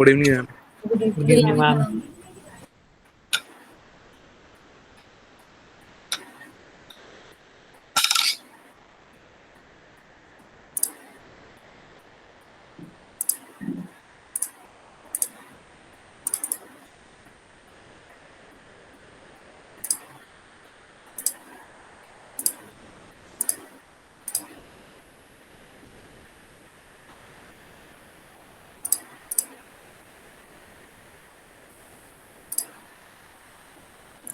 Good evening ma'am. Good evening ma'am.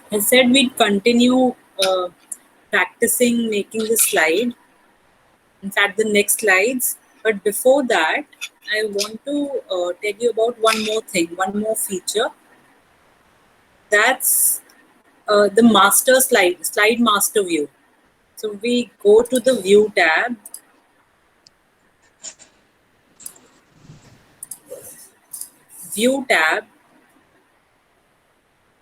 I said we'd continue practicing making the slide. In fact, the next slides. But before that, I want to tell you about one more thing, one more feature. That's the master slide master view. So we go to the view tab. View tab.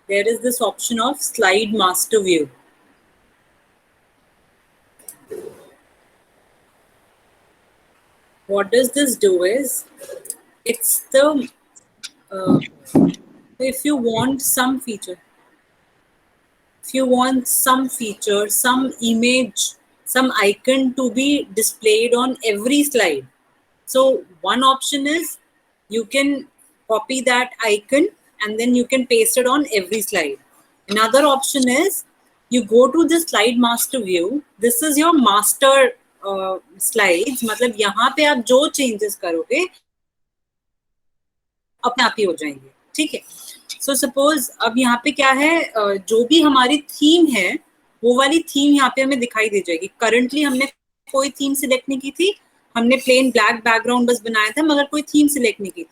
There is this option of slide master view. What does this do is, it's the, if you want some feature, some image, some icon to be displayed on every slide. So one option is you can copy that icon and then you can paste it on every slide. Another option is you go to the slide master view. This is your master slides. मतलब यहाँ पे आप जो changes करोगे अपने आप ही हो जाएंगे, ठीक है। सो सपोज अब यहाँ पे क्या है, जो भी हमारी थीम है वो वाली थीम यहाँ पे हमें दिखाई दे जाएगी। करंटली हमने कोई थीम सिलेक्ट नहीं की थी, हमने प्लेन ब्लैक बैकग्राउंड बस बनाया था, मगर कोई थीम सिलेक्ट नहीं की थी।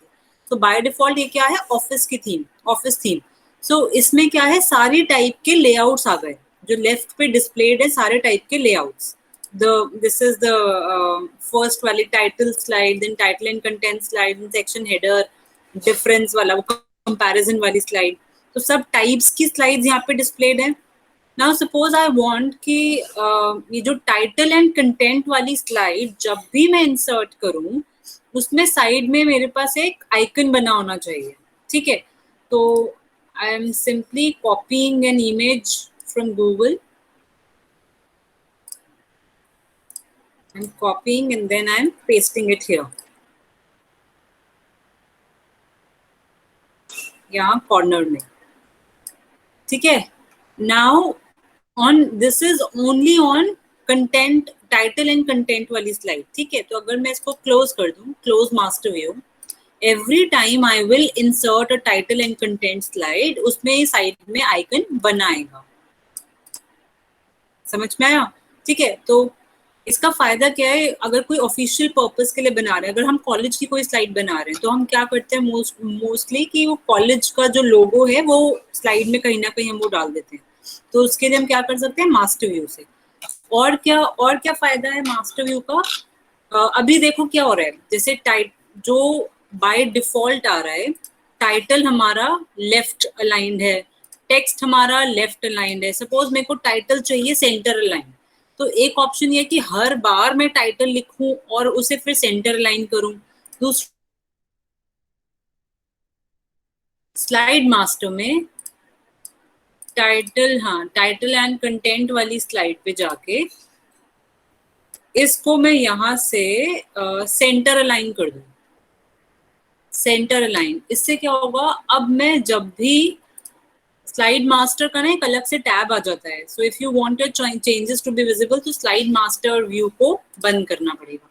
तो बाय डिफॉल्ट ये क्या है, ऑफिस की थीम, ऑफिस थीम। सो इसमें क्या है, सारी टाइप के लेआउट्स आ गए, जो लेफ्ट पे डिस्प्लेड है सारे टाइप के layouts. This is the first वाली title slide, then title and content slide, section header, difference वाला, वो कंपैरिजन वाली स्लाइड। तो सब टाइप्स की स्लाइड्स यहाँ पे डिस्प्लेड है। नाउ सपोज आई वांट कि ये जो टाइटल एंड कंटेंट वाली स्लाइड जब भी मैं इंसर्ट करूँ उसमें साइड में मेरे पास एक आइकन बना होना चाहिए, ठीक है। तो I am simply copying an image from Google, I'm copying and then I'm pasting it here. यहाँ कॉर्नर में, ठीक है। Now on this is only on content, title and content वाली स्लाइड, ठीक है। तो अगर मैं इसको क्लोज कर दूं, close master view, every time I will insert a title and content slide, उसमें साइड में आइकन बनाएगा। समझ में आया, ठीक है। तो इसका फायदा क्या है, अगर कोई ऑफिशियल पर्पस के लिए बना रहे हैं, अगर हम कॉलेज की कोई स्लाइड बना रहे हैं तो हम क्या करते हैं मोस्टली कि वो कॉलेज का जो लोगो है वो स्लाइड में कहीं ना कहीं हम वो डाल देते हैं। तो उसके लिए हम क्या कर सकते हैं, मास्टर व्यू से। और क्या फायदा है मास्टर व्यू का, अभी देखो क्या हो रहा है, जैसे जो बाय डिफॉल्ट आ रहा है, टाइटल हमारा लेफ्ट अलाइंड है, टेक्स्ट हमारा लेफ्ट अलाइंड है। सपोज मेरे को टाइटल चाहिए सेंटर अलाइन, तो एक ऑप्शन ये कि हर बार मैं टाइटल लिखूं और उसे फिर सेंटर अलाइन करूं। दूसरा, स्लाइड मास्टर में टाइटल एंड कंटेंट वाली स्लाइड पे जाके इसको मैं यहां से सेंटर अलाइन कर दूं, सेंटर अलाइन। इससे क्या होगा, अब मैं जब भी स्लाइड मास्टर का ना एक अलग से टैब आ जाता है। So if you want your changes to be visible तो स्लाइड मास्टर व्यू को बंद करना पड़ेगा।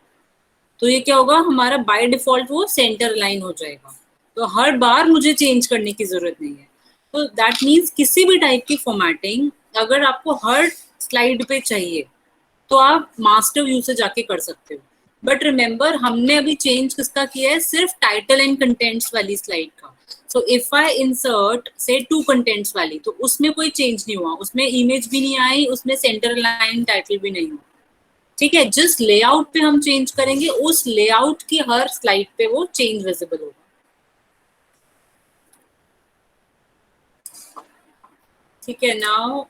तो ये क्या होगा, हमारा बाय डिफॉल्ट वो सेंटर अलाइन हो जाएगा, तो हर बार मुझे चेंज करने की जरूरत नहीं है। तो दैट मीन्स किसी भी टाइप की फॉर्मेटिंग अगर आपको हर स्लाइड पे चाहिए तो आप मास्टर व्यू से जाके कर सकते हो। बट रिमेंबर, हमने अभी चेंज किसका किया है, सिर्फ टाइटल एंड कंटेंट्स वाली स्लाइड का। सो इफ आई इंसर्ट से 2 कंटेंट्स वाली, तो उसमें कोई चेंज नहीं हुआ, उसमें इमेज भी नहीं आई, उसमें सेंटर लाइन टाइटल भी नहीं हुआ, ठीक है। जिस लेआउट पे हम चेंज करेंगे उस लेआउट की हर स्लाइड पे वो चेंज विजिबल होगा, ठीक है। Now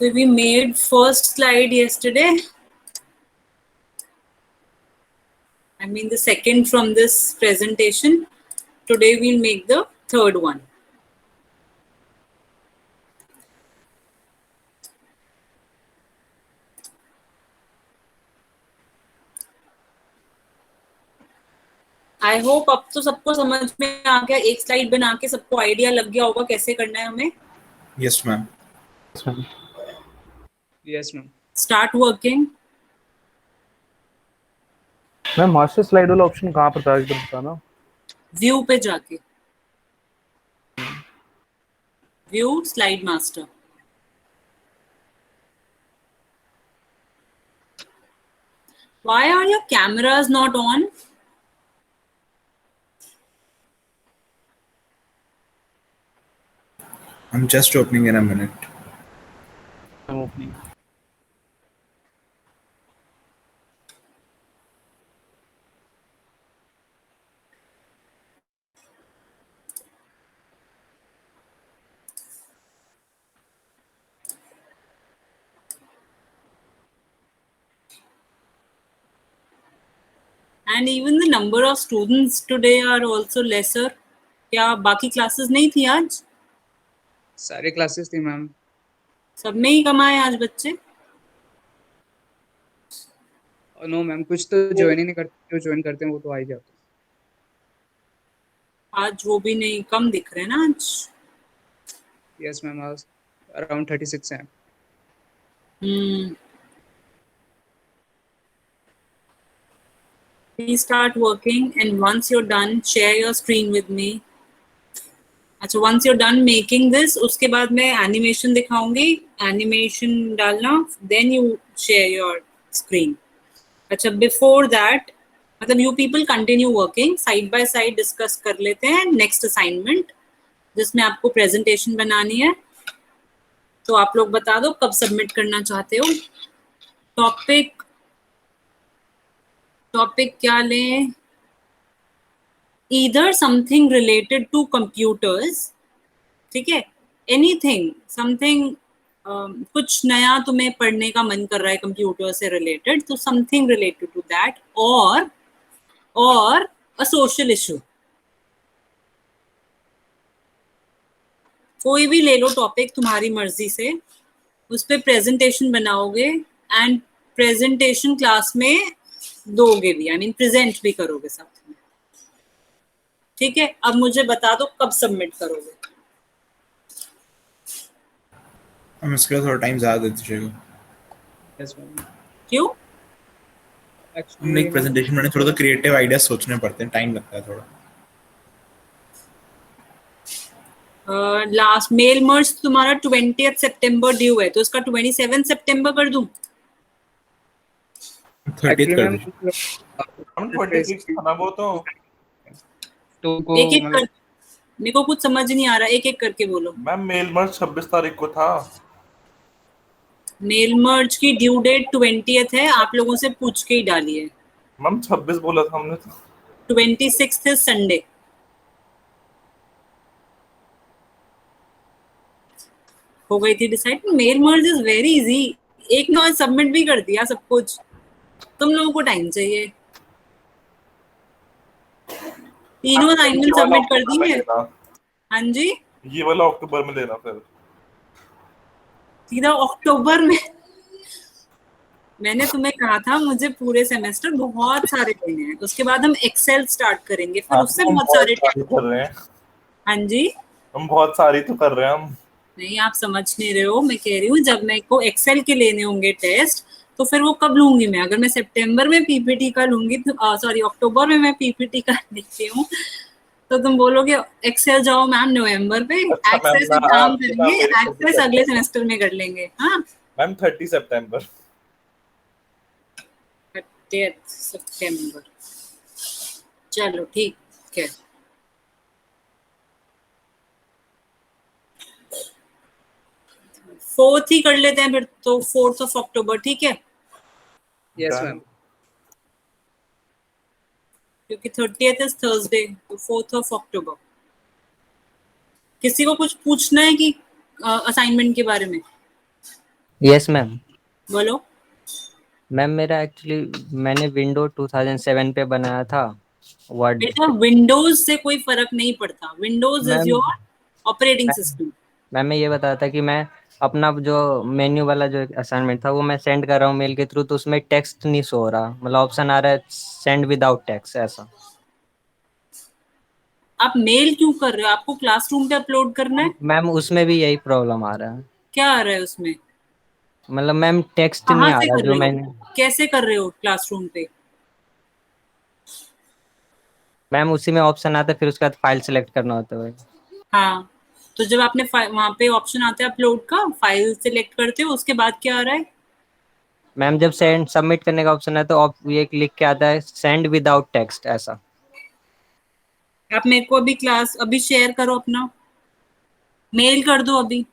So we made first slide yesterday. I mean the second from this presentation. Today we'll make the third one. I hope अब तो सबको समझ में आ गया, एक स्लाइड बना के सबको आइडिया लग गया होगा कैसे करना है हमें. Yes ma'am. Yes ma'am. Start working. Ma'am master slide वाला ऑप्शन कहाँ पर था इधर बताना. व्यू पे जाके view slide master. Why are your cameras not on? I'm just opening in a minute. I'm opening. And even the number of students today are also lesser. क्या बाकी क्लासेस नहीं थी आज? सारे क्लासेस थी मैम. सब में ही कम आए आज बच्चे? नो मैम, कुछ तो ज्वाइन ही नहीं करते, जो ज्वाइन करते हैं वो तो आ ही जाते हैं. आज वो भी नहीं, कम दिख रहे हैं ना आज. यस मैम, आज अराउंड 36 हैं. Please start working and once you're done, share your screen with me. अच्छा, once you're done making this, उसके बाद मैं animation दिखाऊंगी. Animation डालना, then you share your screen. अच्छा, before that, मतलब you people continue working, side by side discuss कर लेते हैं next assignment, जिसमें आपको presentation बनानी है. तो आप लोग बता दो कब submit करना चाहते हो. टॉपिक क्या लें? Either something related to computers, ठीक है, anything, something, कुछ नया तुम्हें पढ़ने का मन कर रहा है कंप्यूटर से रिलेटेड, तो something related to that, or a social issue. कोई भी ले लो टॉपिक तुम्हारी मर्जी से, उस पे प्रेजेंटेशन बनाओगे एंड प्रेजेंटेशन क्लास में दोगे भी, आई मीन प्रेजेंट भी करोगे साथ में. ठीक है, अब मुझे बता दो कब सबमिट करोगे. हम इसके थोड़ा टाइम ज़्यादा दे दीजिएगा. Yes ma'am. क्यों? हमने एक प्रेजेंटेशन में थोड़ा सा क्रिएटिव आइडियाज सोचने पड़ते हैं, टाइम लगता है थोड़ा. लास्ट मेल मर्ज तुम्हारा 20 सितंबर ड्यू है, तो इसका 27 सितंबर कर दूं? 30 कर दीजिए. हम 26 था ना वो तो को एक एक कर, मेरे को कुछ समझ नहीं आ रहा, एक एक करके बोलो. मैम मेल मर्ज 26 तारीख को था. मेल मर्ज की ड्यू डेट 20 है, आप लोगों से पूछ के ही डाली है. मैम 26 बोला था हमने तो. 26 है संडे. हो गई थी decide. Mail merge is very easy. एक ना सबमिट भी कर दिया सब कुछ. तुम लोगों को टाइम चाहिए. तीनों असाइनमेंट सबमिट कर दी है. हाँ जी, ये वाला अक्टूबर में लेना फिर. सीधा अक्टूबर में? मैंने तुम्हें कहा था मुझे पूरे सेमेस्टर बहुत सारे देने हैं, उसके बाद हम एक्सेल स्टार्ट करेंगे, फिर उससे बहुत सारे कर रहे हैं. हाँ जी, हम बहुत सारी तो कर रहे हैं हम. नहीं आप समझ नहीं रहे हो. मैं कह रही हूँ जब मेरे को एक्सेल के लेने होंगे टेस्ट, तो फिर वो कब लूंगी मैं? अगर मैं सितंबर में पीपीटी का लूंगी, सॉरी अक्टूबर में मैं पीपीटी का लिखती हूँ, तो तुम बोलोगे एक्सेल जाओ मैम नवंबर पे. एक्सेल से काम करेंगे, एक्सेल अगले सेमेस्टर में कर लेंगे. हाँ मैम 30 सितंबर. 30 सितंबर, चलो ठीक है. फोर्थ ही कर लेते हैं फिर तो, 4 अक्टूबर. ठीक है. Yes ma'am. क्योंकि 30th इज थर्सडे, तो 4 अक्टूबर. किसी को कुछ पूछना है कि असाइनमेंट के बारे में? Yes ma'am. बोलो। मैम मेरा एक्चुअली मैंने विंडो 2007 पे बनाया था वर्ड। बेटा विंडोज से कोई फर्क नहीं पड़ता, Windows is ma'am your operating ma'am system. Ma'am मैं ये बता रहा था कि मैं अपना जो मेन्यू वाला जो असाइनमेंट था वो मैं सेंड कर रहा हूँ मेल के थ्रू, तो उसमें टेक्स्ट नहीं शो हो रहा, मतलब ऑप्शन आ रहा है सेंड विदाउट टेक्स्ट ऐसा। आप मेल क्यों कर रहे हो? आपको क्लासरूम पे अपलोड करना है। मैम उसमें भी यही प्रॉब्लम आ रहा है, क्या आ रहा है उसमें? मतलब मैम टेक्स्ट नहीं कहाँ आ से रहा कर जो रहे हो? मैंने। कैसे कर रहे हो क्लासरूम पे? मैम उसी में ऑप्शन आता है, फिर उसके बाद फाइल सेलेक्ट करना होता है। हाँ, तो जब आपने वहां पे ऑप्शन आता है अपलोड का, फाइल सिलेक्ट करते हो, उसके बाद क्या आ रहा है? मैम जब सेंड सबमिट करने का ऑप्शन है तो ये लिख के आता है सेंड विदाउट टेक्स्ट ऐसा। आप मेरे को अभी क्लास अभी शेयर करो अपना, मेल कर दो अभी,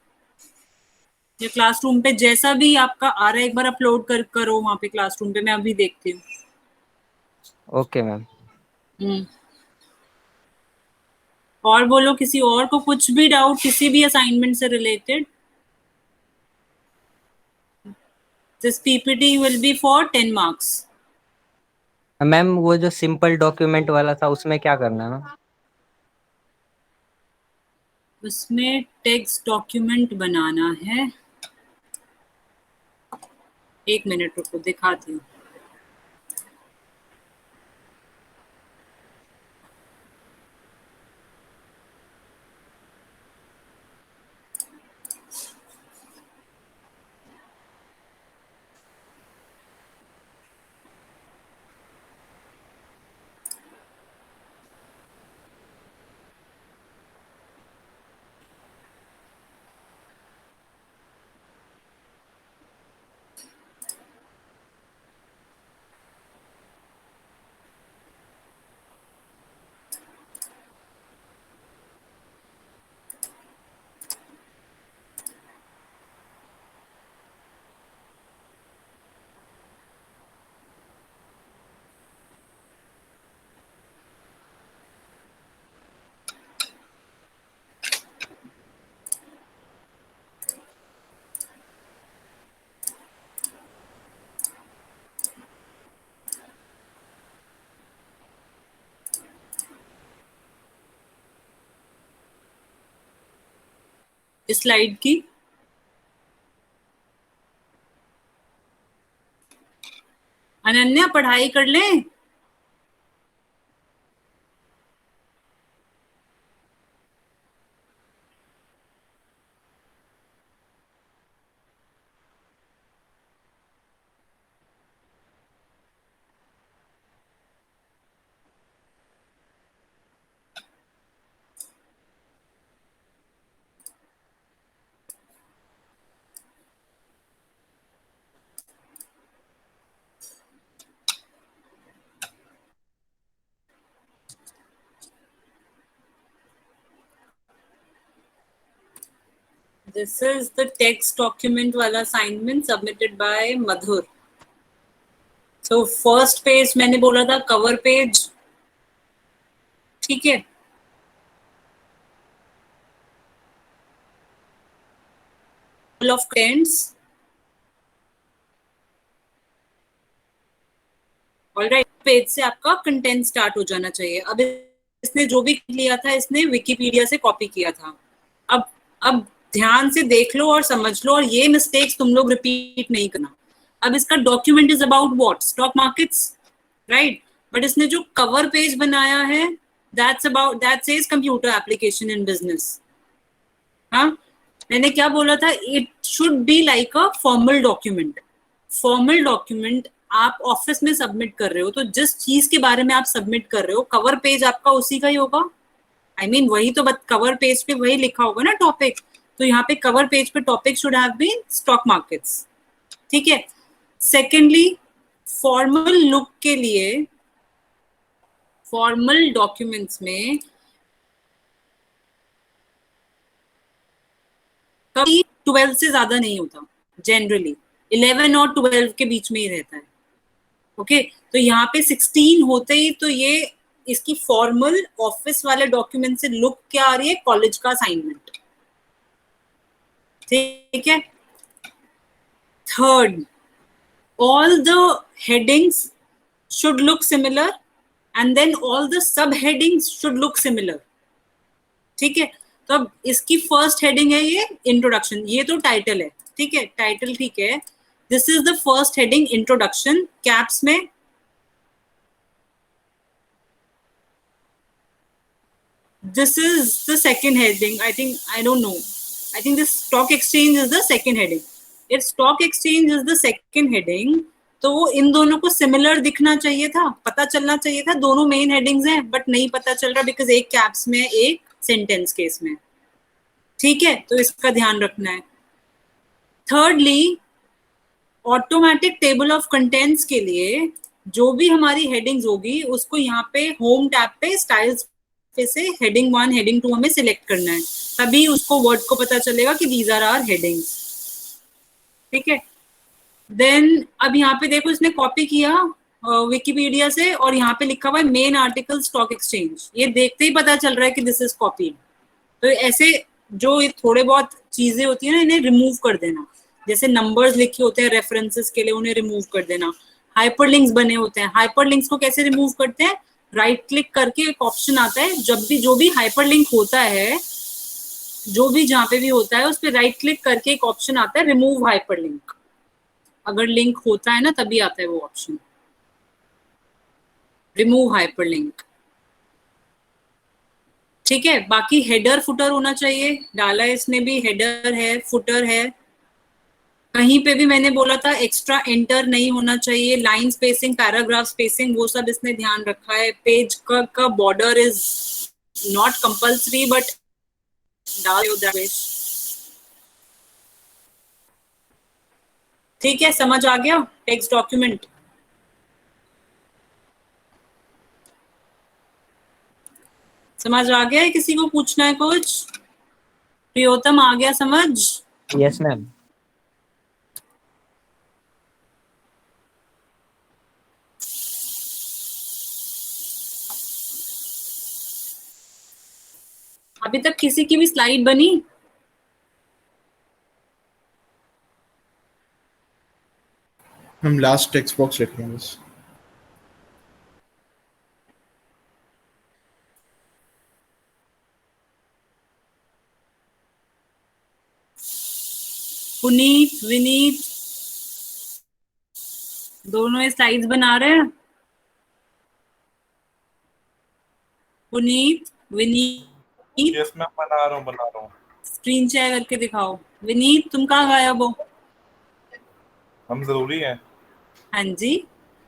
या क्लासरूम पे जैसा भी आपका आ रहा है एक बार अपलोड करो वहां पे क्लासरूम पे, मैं अभी देखती हूँ। Okay ma'am. हम्म। और बोलो, किसी और को कुछ भी डाउट किसी भी असाइनमेंट से related? This PPT will be for 10 marks. Ma'am वो जो सिंपल डॉक्यूमेंट वाला था उसमें क्या करना है मैम? उसमें टेक्स्ट डॉक्यूमेंट बनाना है। एक मिनट रुको, दिखाती हूँ। इस स्लाइड की अनन्या पढ़ाई कर ले। This is the text document वाला assignment submitted by Madhur. So first page मैंने बोला था cover page, ठीक है। of contents, ऑलराइट, पेज से आपका कंटेंट स्टार्ट हो जाना चाहिए। अब इसने जो भी लिया था इसने विकिपीडिया से कॉपी किया था। अब ध्यान से देख लो और समझ लो, और ये मिस्टेक्स तुम लोग रिपीट नहीं करना। अब इसका document is about what? Stock markets, right? But इसने जो कवर पेज बनाया है that says computer application in business. हाँ, मैंने क्या बोला था? It should be like a formal document. Formal document आप ऑफिस में सबमिट कर रहे हो, तो जिस चीज के बारे में आप सबमिट कर रहे हो, कवर पेज आपका उसी का ही होगा। I mean, वही तो कवर पेज पे वही लिखा होगा ना टॉपिक। तो यहाँ पे कवर पेज पे topic should have been stock markets, ठीक है। सेकेंडली, फॉर्मल लुक के लिए फॉर्मल डॉक्यूमेंट्स में कभी 12 से ज्यादा नहीं होता, जनरली 11 और 12 के बीच में ही रहता है। ओके, तो यहाँ पे 16 होते ही तो ये इसकी फॉर्मल ऑफिस वाले डॉक्यूमेंट से लुक क्या आ रही है? कॉलेज का असाइनमेंट, ठीक है। Third, all the headings should look similar and then all the subheadings should look similar. ठीक है, तो अब इसकी फर्स्ट हेडिंग है ये इंट्रोडक्शन, ये तो टाइटल है, ठीक है, टाइटल ठीक है. This is the first heading introduction, caps में. This is the second heading. I don't know. I think this stock exchange is the second heading. If stock exchange is the second heading, तो वो इन दोनों को similar दिखना चाहिए था, पता चलना चाहिए था दोनों मेन हेडिंग्स हैं, बट नहीं पता चल रहा बिकॉज एक कैप्स में एक सेंटेंस केस में. ठीक है, तो इसका ध्यान रखना है. Thirdly, automatic table of contents के लिए जो भी हमारी हेडिंग्स होगी उसको यहाँ पे होम टैब पे स्टाइल्स पे से हेडिंग 1 हेडिंग 2 हमें सिलेक्ट करना है, तभी उसको वर्ड को पता चलेगा कि दीज आर आवर हेडिंग्स. ठीक है, देन अब यहाँ पे देखो इसने कॉपी किया विकिपीडिया से और यहाँ पे लिखा हुआ है मेन आर्टिकल स्टॉक एक्सचेंज. ये देखते ही पता चल रहा है कि दिस इज कॉपीड. तो ऐसे जो थोड़े बहुत चीजें होती है ना, इन्हें रिमूव कर देना. जैसे नंबर्स लिखे होते हैं रेफरेंसेस के लिए, उन्हें रिमूव कर देना. हाइपरलिंक्स बने होते हैं, हाइपरलिंक्स को कैसे रिमूव करते हैं? राइट क्लिक करके एक ऑप्शन आता है, जब भी जो भी हाइपरलिंक होता है, जो भी जहाँ पे भी होता है उस पर राइट क्लिक करके एक ऑप्शन आता है रिमूव हाइपरलिंक. अगर लिंक होता है ना तभी आता है वो ऑप्शन, रिमूव हाइपरलिंक. ठीक है, बाकी हेडर फुटर होना चाहिए, डाला है इसने भी, हेडर है, फुटर है. कहीं पे भी मैंने बोला था एक्स्ट्रा एंटर नहीं होना चाहिए. लाइन स्पेसिंग, पैराग्राफ स्पेसिंग, वो सब इसने ध्यान रखा है. पेज का border is not compulsory but डाल दो दैट. ठीक है, समझ आ गया टेक्स्ट डॉक्यूमेंट? समझ आ गया है? किसी को पूछना है कुछ? प्रियोतम आ गया समझ? Yes ma'am. अभी तक किसी की भी स्लाइड बनी? हम लास्ट टेक्स्ट बॉक्स लिख रहे हैं बस. पुनीत, विनीत दोनों स्लाइड्स बना रहे हैं. पुनीत, विनीत, यस मैं बना रहा हूँ. स्क्रीन शेयर करके दिखाओ. विनीत तुम कहाँ गायब हो? हम जरूरी है. हाँ जी,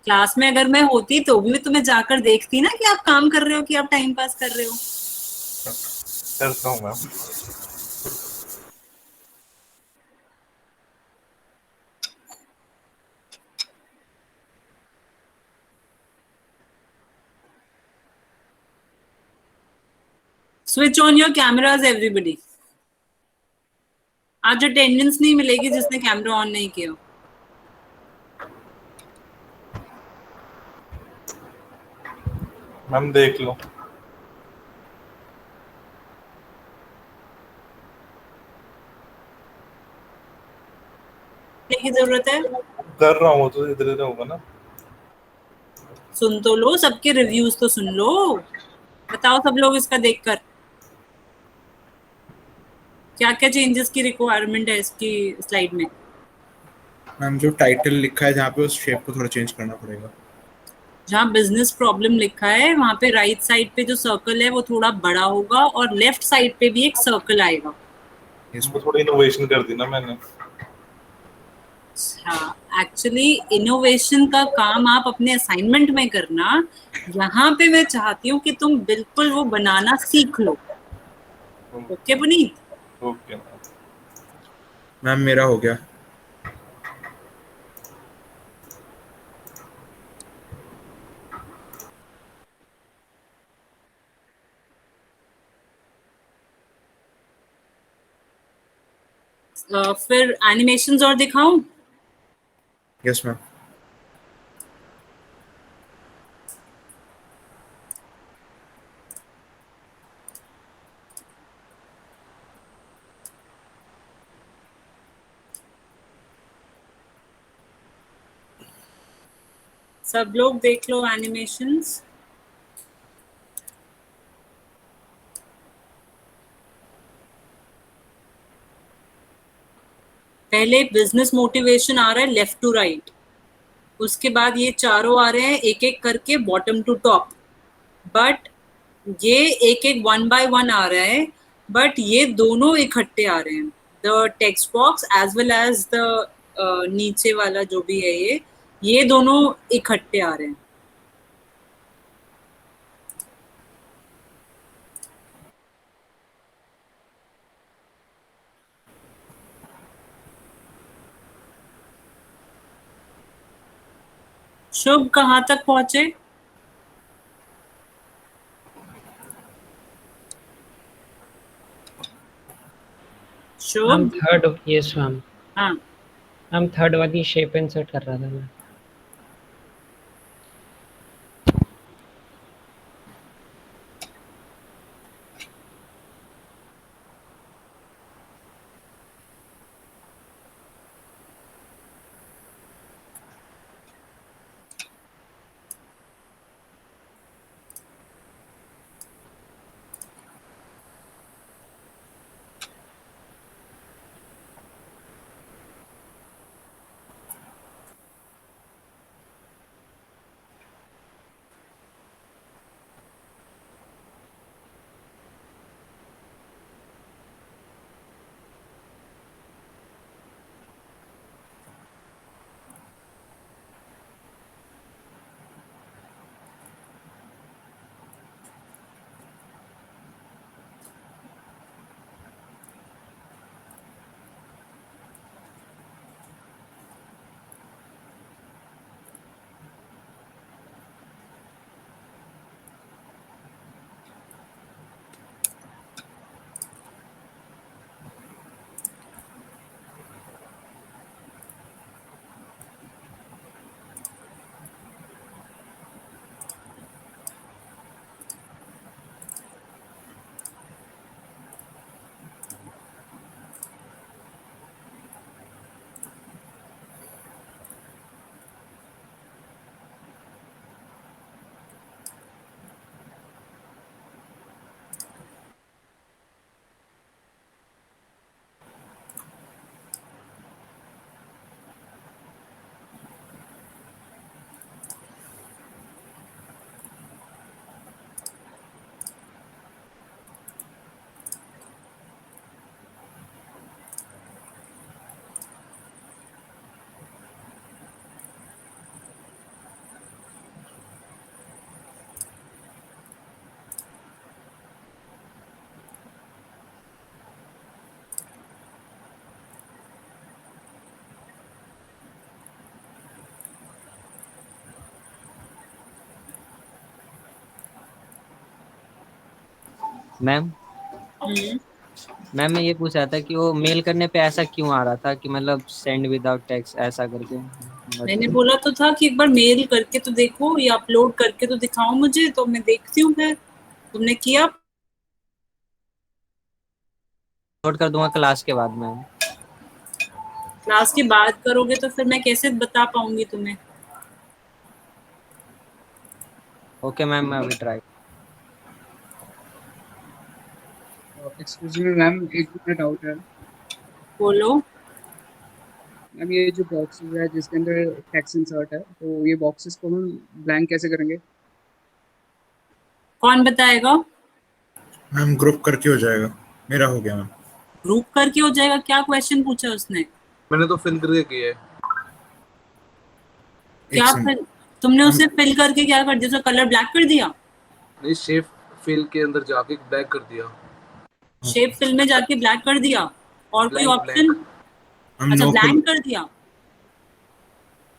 क्लास में अगर मैं होती तो भी तुम्हें जाकर देखती ना कि आप काम कर रहे हो कि आप टाइम पास कर रहे हो. करता हूँ ma'am. Switch on your cameras everybody. आज अटेंडेंस नहीं मिलेगी जिसने कैमरा ऑन नहीं किया. मैम देख लो. की जरूरत है? कर रहा हूँ तो इधर इधर होगा ना. सुन तो लो, सबके रिव्यूज तो सुन लो. बताओ सब लोग इसका देखकर क्या क्या चेंजेस की रिक्वायरमेंट है इसकी स्लाइड में. मैम जो टाइटल लिखा है जहाँ पे उस शेप को थोड़ा चेंज करना पड़ेगा. जहाँ बिजनेस प्रॉब्लम लिखा है वहां पे राइट साइड पे जो सर्कल है वो थोड़ा बड़ा होगा और लेफ्ट साइड पे भी एक सर्कल आएगा. इसमें थोड़ी इनोवेशन कर दी ना मैंने. अच्छा, एक्चुअली इनोवेशन का काम आप अपने असाइनमेंट में करना. यहाँ पे मैं चाहती हूँ कि तुम बिल्कुल वो बनाना सीख लो. ओके पुनीत? ओके मैम मेरा हो गया. फिर एनिमेशंस और दिखाऊं? Yes ma'am. सब लोग देख लो एनिमेशंस। पहले बिजनेस मोटिवेशन आ रहा है लेफ्ट टू राइट, उसके बाद ये चारों आ रहे हैं एक एक करके बॉटम टू टॉप, बट ये एक एक वन बाय वन आ रहा है, बट ये दोनों इकट्ठे आ रहे हैं, the text box as well as the नीचे वाला जो भी है ये दोनों इकट्ठे आ रहे हैं। शुभ कहाँ तक पहुंचे? Ma'am Shubh? Third, yes ma'am. हाँ, मैम थर्ड वाली शेप इंसर्ट कर रहा था मैं। मैम मैम मैं ये पूछ रहा था कि वो मेल करने पे ऐसा क्यों आ रहा था कि मतलब सेंड विदाउट टेक्स्ट ऐसा करके मैंने बोला तो था कि एक बार मेल करके तो देखो या अपलोड करके तो दिखाओ मुझे, तो मैं देखती हूँ। फिर तुमने किया? अपलोड कर दूंगा क्लास के बाद मैम। क्लास की बात करोगे तो फिर मैं कैसे बता पाऊंगी तुम्हें? ओके मैम मैं अभी ट्राई। एक्सक्यूज मी मैम, एक मिनट डाउट है। बोलो। मैम ये जो बॉक्सेस है जिसके अंदर टेक्स्ट इंसर्ट है, तो ये बॉक्सेस को हम ब्लैंक कैसे करेंगे? कौन बताएगा? मैम ग्रुप करके हो जाएगा, मेरा हो गया मैम। ग्रुप करके हो जाएगा? क्या क्वेश्चन पूछा उसने? मैंने तो फिल करके किया है। एक क्या सेकंड फिल? तुमने मैम, उसे फिल करके क्या कर दिया? कलर ब्लैक कर दिया? नहीं, शेप फिल के अंदर जाके ब्लैक कर दिया। शेप फिल में जाके ब्लैक कर दिया? और कोई ब्लैंक ऑप्शन? ब्लैंक। मैम अच्छा, नो फिल, ब्लैंक कर दिया।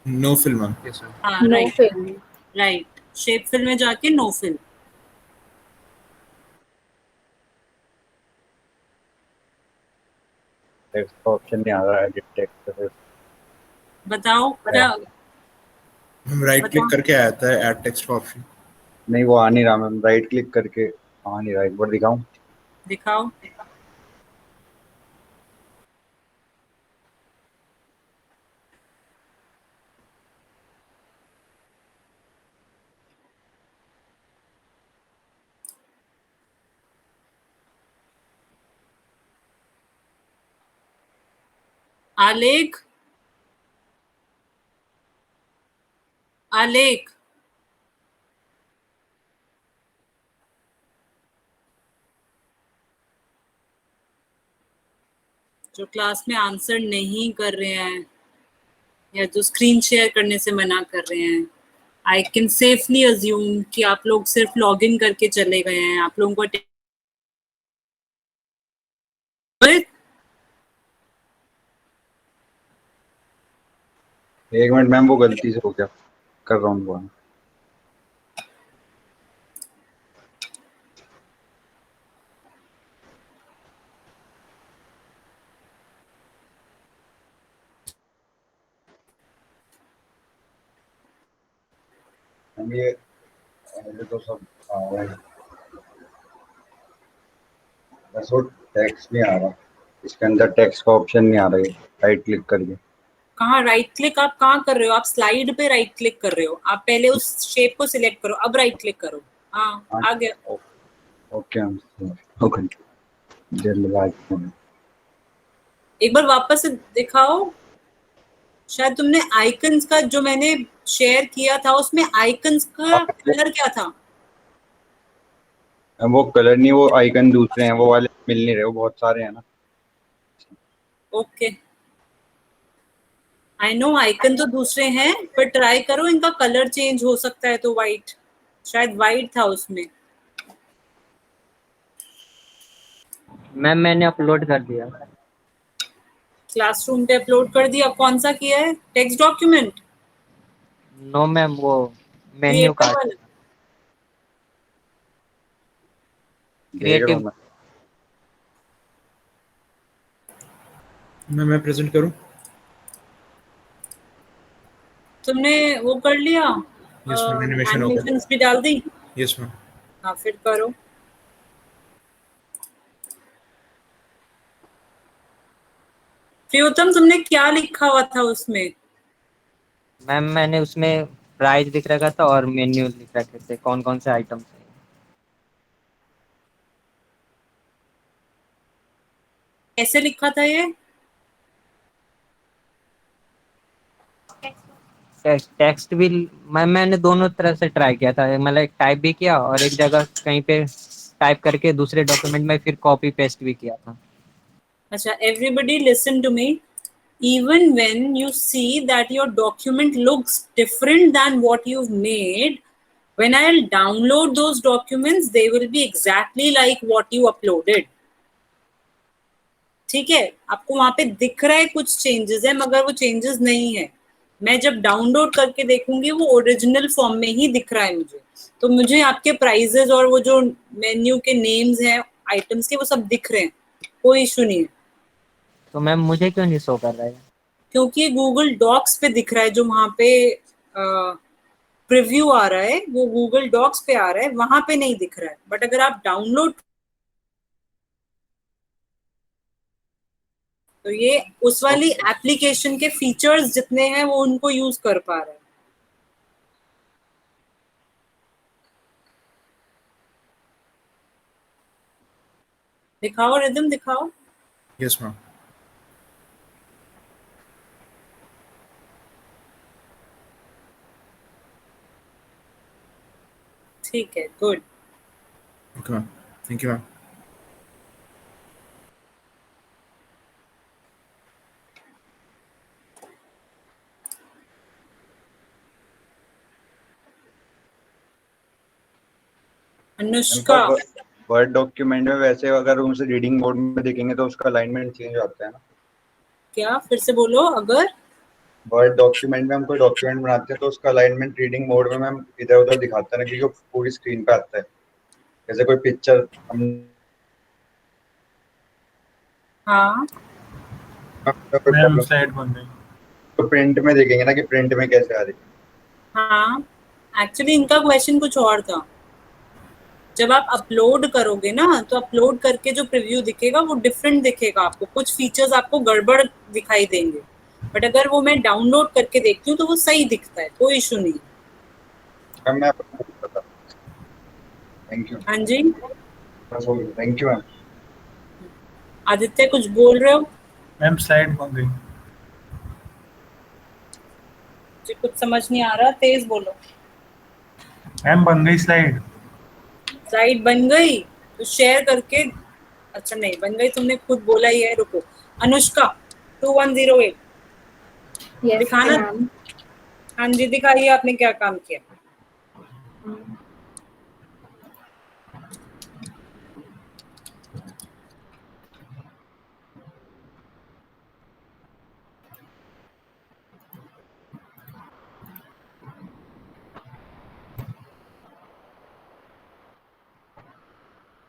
No fill ma'am. Yes ma'am. हाँ no right film. Right, shape fill में जाके नो फिल। टेक्स्ट का ऑप्शन नहीं आ रहा है, एडिट टेक्स्ट पे। बताओ क्या? मैम राइट क्लिक बताओ। करके आया था ऐड टेक्स्ट का ऑप्शन। नहीं वो आ नहीं रहा मैम, राइट क्लिक करके आ नहीं रहा, एक बार दिखाऊं? दिखाओ। आलेख, आलेख, जो क्लास में आंसर नहीं कर रहे हैं या जो स्क्रीन शेयर करने से मना कर रहे हैं, आई कैन सेफली अज्यूम कि आप लोग सिर्फ लॉग इन करके चले गए हैं। आप लोगों को एक मिनट मैम, वो गलती से हो गया, कर रहा हूँ वो। ये तो सब बस वो टेक्स्ट नहीं आ रहा, इसके अंदर टेक्स्ट का ऑप्शन नहीं आ रहा है राइट क्लिक करके। कहाँ राइट क्लिक आप कहाँ कर रहे हो? आप स्लाइड पे राइट क्लिक कर रहे हो। आप पहले उस शेप को सिलेक्ट करो, अब राइट क्लिक करो। हाँ आ गया। ओके ओके, जल्दबाज में। एक बार वापस से दिखाओ। शायद तुमने आइकन्स का जो मैंने शेयर किया था उसमें आइकन्स का कलर क्या था? वो कलर नहीं, वो आइकन दूसरे हैं, वो वाले मिल नहीं रहे, वो बहुत सारे हैं ना। ओके, आई नो आइकन तो दूसरे हैं, पर ट्राई करो इनका कलर चेंज हो सकता है। तो वाइट, शायद वाइट था उसमें। मैम मैंने अपलोड कर दिया। क्लासरूम पे अपलोड कर दिया? कौन सा किया है? Text document? नो मैम, वो मेन्यू क्रिएटर कार्ड, वाला? क्रिएटिव। मैं प्रेजेंट करूं? तुमने वो कर लिया? यस मैम, एनिमेशन हो गया। एनिमेशंस भी डाल दी? Yes ma'am. हाँ फिर करो। प्रियोतम तुमने क्या लिखा हुआ था उसमें? मैम मैंने उसमें प्राइस लिख रखा था और मेन्यू लिख रखे थे, कौन कौन से आइटम्स हैं। कैसे लिखा था ये? टेक्स्ट भी मैंने दोनों तरह से ट्राई किया था, मतलब टाइप भी किया और एक जगह कहीं पे टाइप करके दूसरे डॉक्यूमेंट में फिर कॉपी पेस्ट भी किया था। अच्छा, everybody listen to me. Even when you see that your document looks different than what you've made, when I'll download those documents, they will be exactly like what you uploaded. ठीक है, आपको वहां पे दिख रहा है कुछ चेंजेस है, मगर वो चेंजेस नहीं है। मैं जब डाउनलोड करके देखूंगी वो ओरिजिनल फॉर्म में ही दिख रहा है मुझे। तो मुझे आपके प्राइजेस और वो जो मेन्यू के नेम्स हैं आइटम्स के, वो सब दिख रहे हैं, कोई इशू नहीं है। तो मैम मुझे क्यों नहीं शो कर रहा है? क्योंकि गूगल डॉक्स पे दिख रहा है, जो वहां पे प्रीव्यू आ रहा है वो गूगल डॉक्स पे आ रहा है, वहां पे नहीं दिख रहा है। बट अगर आप डाउनलोड, तो ये उस वाली एप्लीकेशन के फीचर्स जितने हैं वो उनको यूज कर पा रहा है। दिखाओ रिदम, दिखाओ। Yes ma'am. ठीक है, good. Okay ma'am, thank you ma'am. Anushka, word document में वैसे अगर उसे रीडिंग मोड में देखेंगे तो उसका अलाइनमेंट चेंज होता है ना। क्या? फिर से बोलो। अगर वर्ड डॉक्यूमेंट में हम कोई डॉक्यूमेंट बनाते हैं तो उसका अलाइनमेंट रीडिंग मोड में मैम इधर उधर दिखाता है ना, क्योंकि वो पूरी स्क्रीन पे आता है। जैसे कोई पिक्चर हम हाँ स्लाइड बन गई तो प्रिंट में देखेंगे ना कि प्रिंट में कैसे आ रही है। हाँ, एक्चुअली इनका क्वेश्चन कुछ और था। जब आप अपलोड करोगे ना, तो अपलोड करके जो प्रीव्यू दिखेगा वो डिफरेंट दिखेगा आपको, कुछ फीचर्स आपको गड़बड़ दिखाई देंगे। बट अगर वो मैं डाउनलोड करके देखती हूँ तो वो सही दिखता है, कोई इशू नहीं। मैं थैंक यू। हाँ जी, थैंक यू मैम। आदित्य कुछ बोल रहे हो? मैम स्लाइड बन गई। मुझे कुछ समझ नहीं आ रहा, तेज बोलो। मैम बन गई स्लाइड। स्लाइड बन गई तो शेयर करके, अच्छा नहीं बन गई, तुमने खुद बोला ही है। रुको, अनुष्का 2108 यस दिखाना। मैम। हाँ जी, दिखाइए आपने क्या काम किया।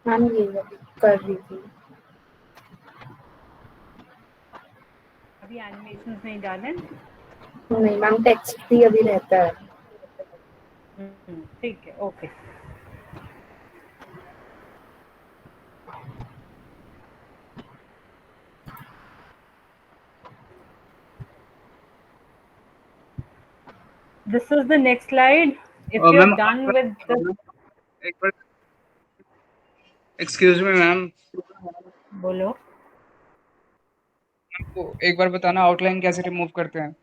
मैम ये अभी कर रही थी। अभी एनिमेशंस नहीं डाले। नहीं मैम, टेक्स्ट भी अभी रहता है। ठीक है, okay. This is the next slide. If you're ma'am done with the, एक बार, एक्सक्यूज मी मैम, बोलो। आपको एक बार बताना आउटलाइन कैसे रिमूव करते हैं।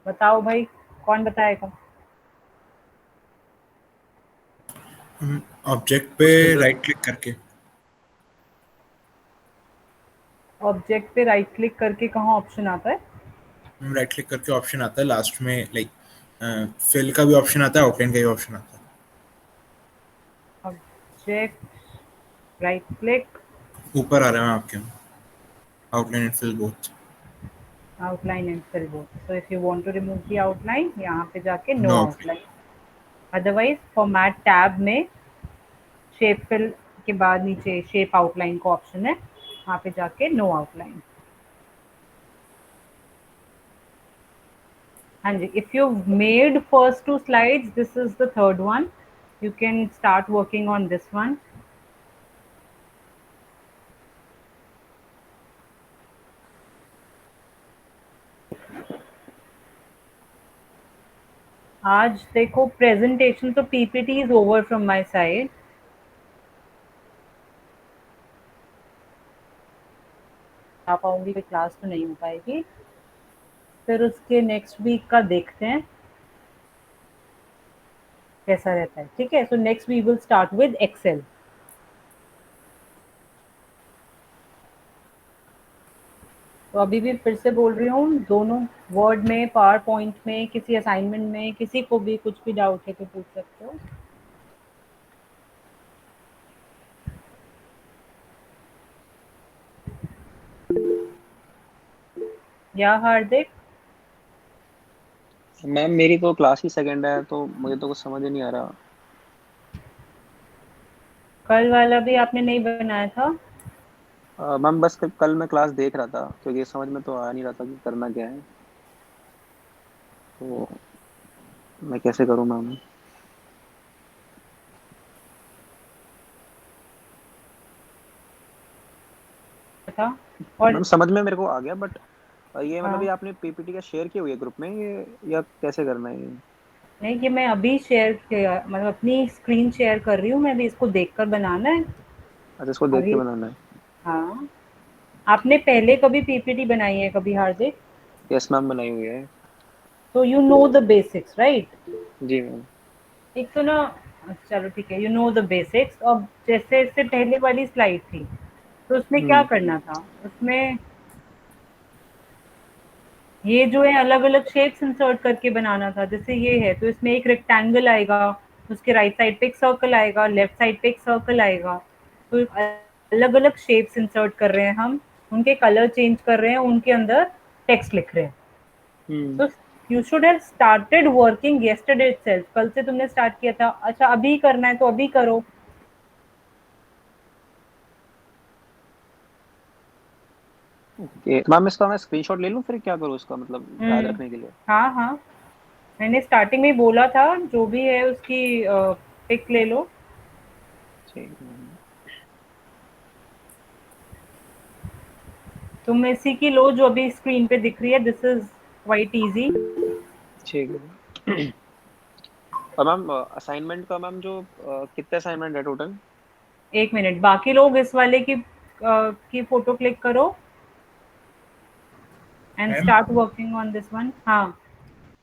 बताओ भाई, कौन बताएगा? ऑब्जेक्ट पे राइट क्लिक करके, ऑब्जेक्ट पे राइट क्लिक करके कहाँ ऑप्शन आता है? राइट क्लिक करके ऑप्शन आता है लास्ट में, लाइक फिल का भी ऑप्शन आता है, आउटलाइन का भी ऑप्शन आता है। ऑब्जेक्ट, राइट क्लिक, ऊपर आ रहा है आपके, outline and fill both. Outline and fill both. So if you want to remove the outline, यहाँ पे जाके no no outline. Otherwise format tab में शेप फिल के बाद नीचे शेप आउटलाइन का ऑप्शन है, वहाँ पे जाके नो आउटलाइन। हाँ जी, if you've made first two slides, this is the third one. You can start working on this one. आज देखो प्रेजेंटेशन तो PPT is over from my side. आ पाऊंगी, कोई क्लास तो नहीं हो पाएगी। फिर उसके नेक्स्ट वीक का देखते हैं कैसा रहता है। ठीक है, so next we will start with Excel. तो अभी भी फिर से बोल रही हूँ, दोनों वर्ड में, पावर पॉइंट में, किसी असाइनमेंट में, किसी को भी कुछ भी डाउट है तो पूछ सकते हो। या हार्दिक? मैम मेरी तो क्लास ही सेकंड है, तो मुझे तो कुछ समझ ही नहीं आ रहा। कल वाला भी आपने नहीं बनाया था? मैम बस कल मैं क्लास देख रहा था, क्योंकि समझ में तो आ नहीं रहा था कि करना क्या है, तो मैं कैसे करूँ मैम? था और मैम समझ में मेरे को आ गया, बट ये मतलब ये हाँ, आपने पीपीटी का शेयर की हुई है ग्रुप में, ये या कैसे करना है ये? नहीं कि मैं अभी शेयर किया, मतलब अपनी स्क्रीन शेयर कर रही हूँ, मैं भी इसको देखकर बनाना है। अच्छा, इसको देख के अभी बनाना है? हाँ, आपने पहले कभी पीपीटी बनाई है कभी हार्दिक? यस मैम, बनाई हुई है। तो you know the basics right? जी मैम। एक तो ना, चलो ठीक है, यू नो द बेसिक्स। अब जैसे इससे पहले वाली स्लाइड थी, तो उसमें क्या करना था? उसमें ये जो है अलग अलग शेप्स इंसर्ट करके बनाना था। जैसे ये है तो इसमें एक रेक्टेंगल आएगा, उसके राइट साइड पे एक सर्कल आएगा, लेफ्ट साइड पे एक सर्कल आएगा। तो अलग अलग शेप्स इंसर्ट कर रहे हैं हम, उनके कलर चेंज कर रहे हैं, उनके अंदर टेक्स्ट लिख रहे हैं। तो you should have started working yesterday itself. कल से तुमने स्टार्ट किया था, अच्छा अभी करना है तो अभी करो। ओके मैम, इसका मैं स्क्रीनशॉट ले लूँ फिर क्या करूँ इसका, मतलब याद रखने के लिए? हाँ हाँ, मैंने स्टार्टिंग में ही बोला था, जो भी है उसकी पिक ले लो। ठीक है। तुम इसी की लो जो अभी स्क्रीन पे दिख रही है। This is quite easy. ठीक है। और मैम असाइनमेंट का मैम जो कितने असाइनमेंट है टोटल? एक मिनट, बाकी लोग इस वाले की फोटो क्लिक करो। And ma'am? Start working on this one. हाँ,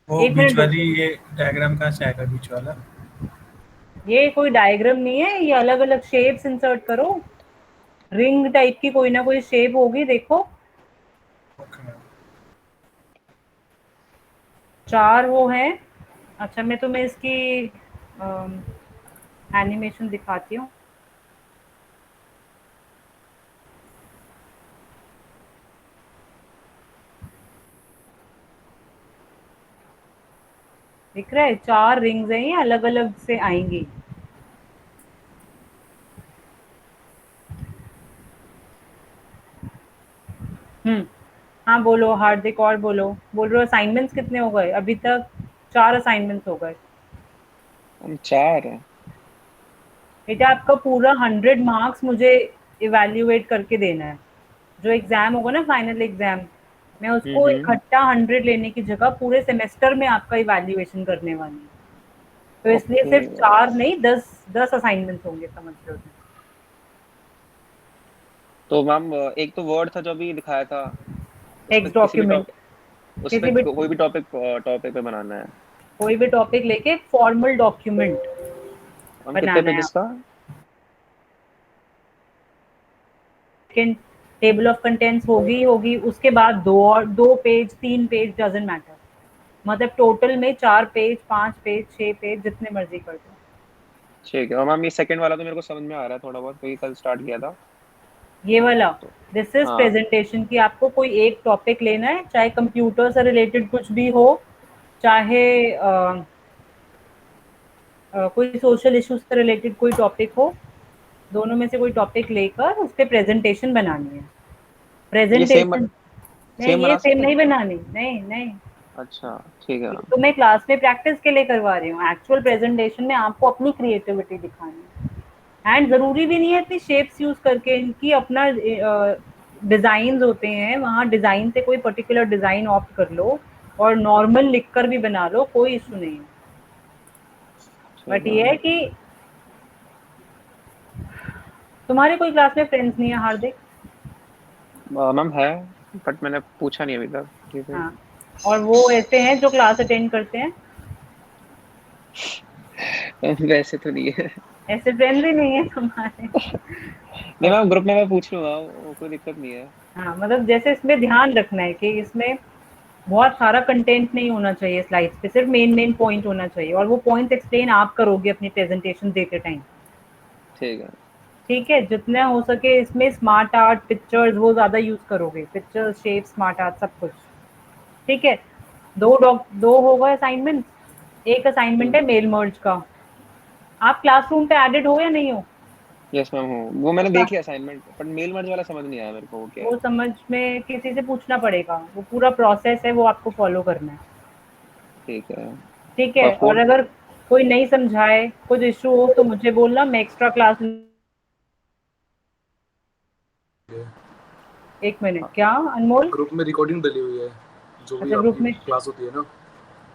वो एक बीच मिनट दो। वाली ये डायग्राम कहाँ से आएगा बीच वाला? ये कोई डायग्राम नहीं है, ये अलग अलग शेप्स इंसर्ट करो। रिंग टाइप की कोई ना कोई शेप होगी, देखो। Okay ma'am. 4 वो है। अच्छा, मैं तुम्हें इसकी एनिमेशन दिखाती हूँ। दिख रहा है? 4 रिंग्स हैं, ये अलग अलग से आएंगी। हाँ बोलो हार्दिक, और बोलो। बोल रहे हो असाइनमेंट्स कितने हो गए अभी तक? 4 असाइनमेंट्स हो गए। हम 4 हैं। बेटा आपका पूरा 100 मार्क्स मुझे इवैल्यूएट करके देना है। जो एग्जाम होगा ना, फाइनल एग्जाम, मैं उसको हम्म। इकट्ठा 100 लेने की जगह पूरे सेमेस्टर में आपका इवैल्यूएशन करने वाली हूँ। तो इसलिए ओके। सिर्फ 4 नहीं, 10 असाइनमेंट्स होंगे, समझ लो। तो मैम एक तो वर्ड था जो अभी दिखाया था, उस पे टेक्स्ट किसी भी डॉक्यूमेंट, टॉप उस पे किसी भी कोई भी टॉपिक टॉपिक पे बनाना है। कोई भी टॉपिक लेके फॉर्मल डॉक्यूमेंट मैम कितने बनाना है। पेजेस का? सेकंड टेबल ऑफ कंटेंट्स होगी ही होगी, उसके बाद 2 पेज 3 पेज, डजंट मैटर। मतलब टोटल में 4 पेज, 5 पेज, 6 पेज, जितने मर्जी कर दो। ठीक है। और मैम ये सेकंड वाला तो मेरे को समझ में आ रहा है थोड़ा बहुत, क्योंकि कल स्टार्ट किया था। ये वाला, तो दिस इज हाँ। प्रेजेंटेशन की। आपको कोई एक टॉपिक लेना है, चाहे कंप्यूटर से रिलेटेड कुछ भी हो, चाहे कोई सोशल इश्यूज से रिलेटेड कोई टॉपिक हो, दोनों में से कोई टॉपिक लेकर उस पर प्रेजेंटेशन बनानी है। ये प्रेजेंटेशन नहीं, सेम ये बना सेम सकते हैं? नहीं बनानी, नहीं नहीं। अच्छा ठीक है ये मैम। तो मैं क्लास में प्रैक्टिस के लिए करवा रही हूँ। एक्चुअल प्रेजेंटेशन में आपको अपनी क्रिएटिविटी दिखानी है। एंड जरूरी भी नहीं है इतनी शेप्स यूज करके, इनकी अपना डिजाइन होते हैं, वहाँ डिजाइन से कोई पर्टिकुलर डिजाइन ऑप्ट कर लो और नॉर्मल लिखकर भी बना लो, कोई इशू नहीं है। ठीक बट है ये मैम। है कि तुम्हारे कोई क्लास में फ्रेंड्स नहीं है हार्दिक? मैम है, बट मैंने पूछा नहीं अभी तक। ठीक है। हाँ, और वो ऐसे हैं जो क्लास अटेंड करते हैं? वैसे तो नहीं है। ऐसे फ्रेंड्स ही नहीं है तुम्हारे? नहीं मैम, ग्रुप में मैं पूछ लूंगा, कोई दिक्कत नहीं है। हाँ, मतलब जैसे इसमें ध्यान रखना है कि इसमें बहुत सारा कंटेंट नहीं होना चाहिए स्लाइड्स पे, सिर्फ मेन मेन पॉइंट होना चाहिए, और वो पॉइंट्स एक्सप्लेन आप करोगे अपनी प्रेजेंटेशन देते टाइम। ठीक है। ठीक है, जितना हो सके इसमें स्मार्ट आर्ट, पिक्चर्स वो ज़्यादा यूज़ करोगे, पिक्चर्स, शेप, स्मार्ट आर्ट, सब कुछ। ठीक है, 2 हो गए असाइनमेंट। एक असाइनमेंट है मेल मर्ज का। आप क्लासरूम पे एडेड हो या नहीं हो? यस मैम हूँ, वो मैंने उसका देख लिया असाइनमेंट, पर मेल मर्ज वाला समझ नहीं आया मेरे को, वो क्या है? वो समझ में किसी से पूछना पड़ेगा, वो पूरा प्रोसेस है, वो आपको फॉलो करना है। ठीक है। ठीक है, और फोर्थ। अगर कोई नहीं समझाए, कुछ इशू हो तो मुझे बोलना, मैं एक्स्ट्रा क्लास। एक मिनट, क्या अनमोल? ग्रुप में रिकॉर्डिंग डली हुई है, जो भी अच्छा, ग्रुप आपकी में क्लास होती है ना।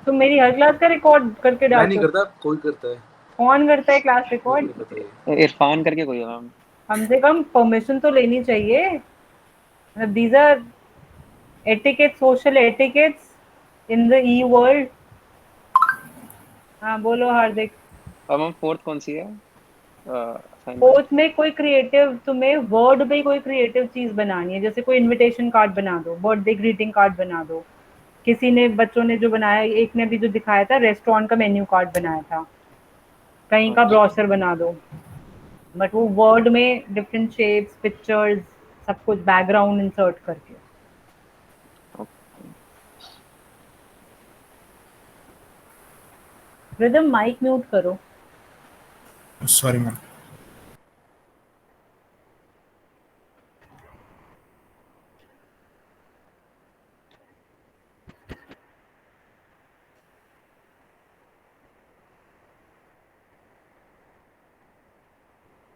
तुम मेरी हर क्लास का रिकॉर्ड करके मैं नहीं डालते हो? करता, कोई करता है। कौन करता है क्लास मेरे को रिकॉर्ड? नहीं पता ये। इरफान करके कोई है मैम। कम से कम परमिशन तो लेनी चाहिए। These are etiquettes, social etiquettes in the e world. हाँ बोलो हार्दिक। और मैम फोर्थ कौन सी है असाइनमेंट? फोर्थ में कोई क्रिएटिव, तुम्हें वर्ड में कोई क्रिएटिव चीज बनानी है, जैसे कोई इनविटेशन कार्ड बना दो, बर्थडे ग्रीटिंग कार्ड बना दो। किसी ने, बच्चों ने जो बनाया, एक ने भी जो दिखाया था, रेस्टोरेंट का मेन्यू कार्ड बनाया था, कहीं का अच्छा। ब्रोशर बना दो। बट वो वर्ड में डिफरेंट शेप्स, पिक्चर्स, सब कुछ बैकग्राउंड इंसर्ट करके। रिदम, माइक म्यूट करो। Sorry ma'am.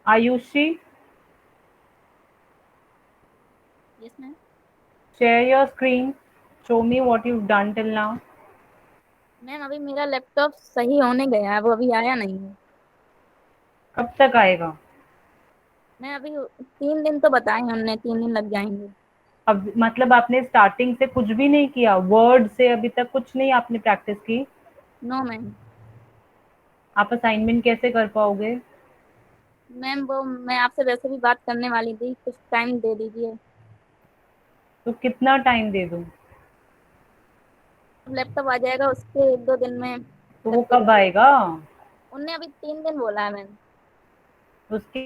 Ayushi, yes ma'am. share your screen, show me what you've done till now. Ma'am अभी मेरा लैपटॉप सही होने गया है, वो अभी आया नहीं है। कब तक आएगा? मैं अभी 3 दिन तो बताए हैं हमने, 3 दिन लग जाएंगे। अब मतलब आपने स्टार्टिंग से कुछ भी नहीं किया, वर्ड से अभी तक कुछ नहीं आपने प्रैक्टिस की? No ma'am. आप असाइनमेंट कैसे कर पाओगे? मैम वो मैं आपसे वैसे भी बात करने वाली थी, कुछ टाइम दे दीजिए। तो कितना टाइम दे दूं? लैपटॉप आ जाएगा उसके 1-2 दिन में। तो वो कब आएगा? उनने अभी 3 दिन बोला है मैम। उसकी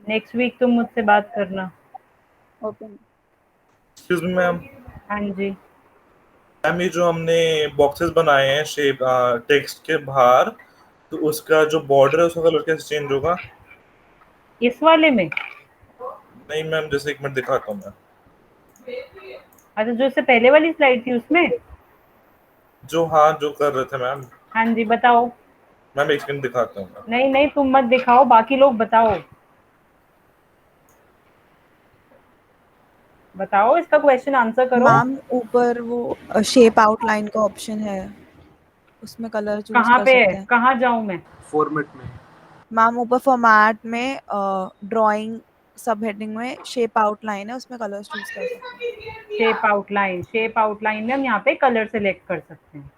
नेक्स्ट वीक तुम मुझसे बात करना। ओके। Excuse me ma'am. हाँ जी। मैम ये जो हमने बॉक्सेस बनाए हैं शेप टेक्स्ट के बाहर, तो उसका जो बॉर्डर है उसका कलर कैसे चेंज होगा? इस वाले में? नहीं मैम, जैसे एक मिनट दिखाता हूँ मैं। अच्छा, जो इससे पहले वाली स्लाइड थी उसमें? जो हाँ जो कर रहे थे मैम। हाँ जी, बताओ। मैम एक मिनट दिखाता हूँ मैं। नहीं नहीं, तुम मत दिखाओ, बाकी लोग बताओ। बताओ, इसका क्वेश्चन आंसर करो। मैम ऊपर वो शेप आउटलाइन का ऑप्शन है, उसमें कलर चूज कहाँ कर पे सकते है? हैं। कहाँ जाऊँ मैं? फॉर्मेट में। मैम ऊपर फॉर्मेट में ड्राइंग सब हेडिंग में शेप आउटलाइन है, उसमें कलर चूज कर सकते हैं। शेप आउटलाइन में हम यहाँ पे कलर सेलेक्ट कर सकते हैं।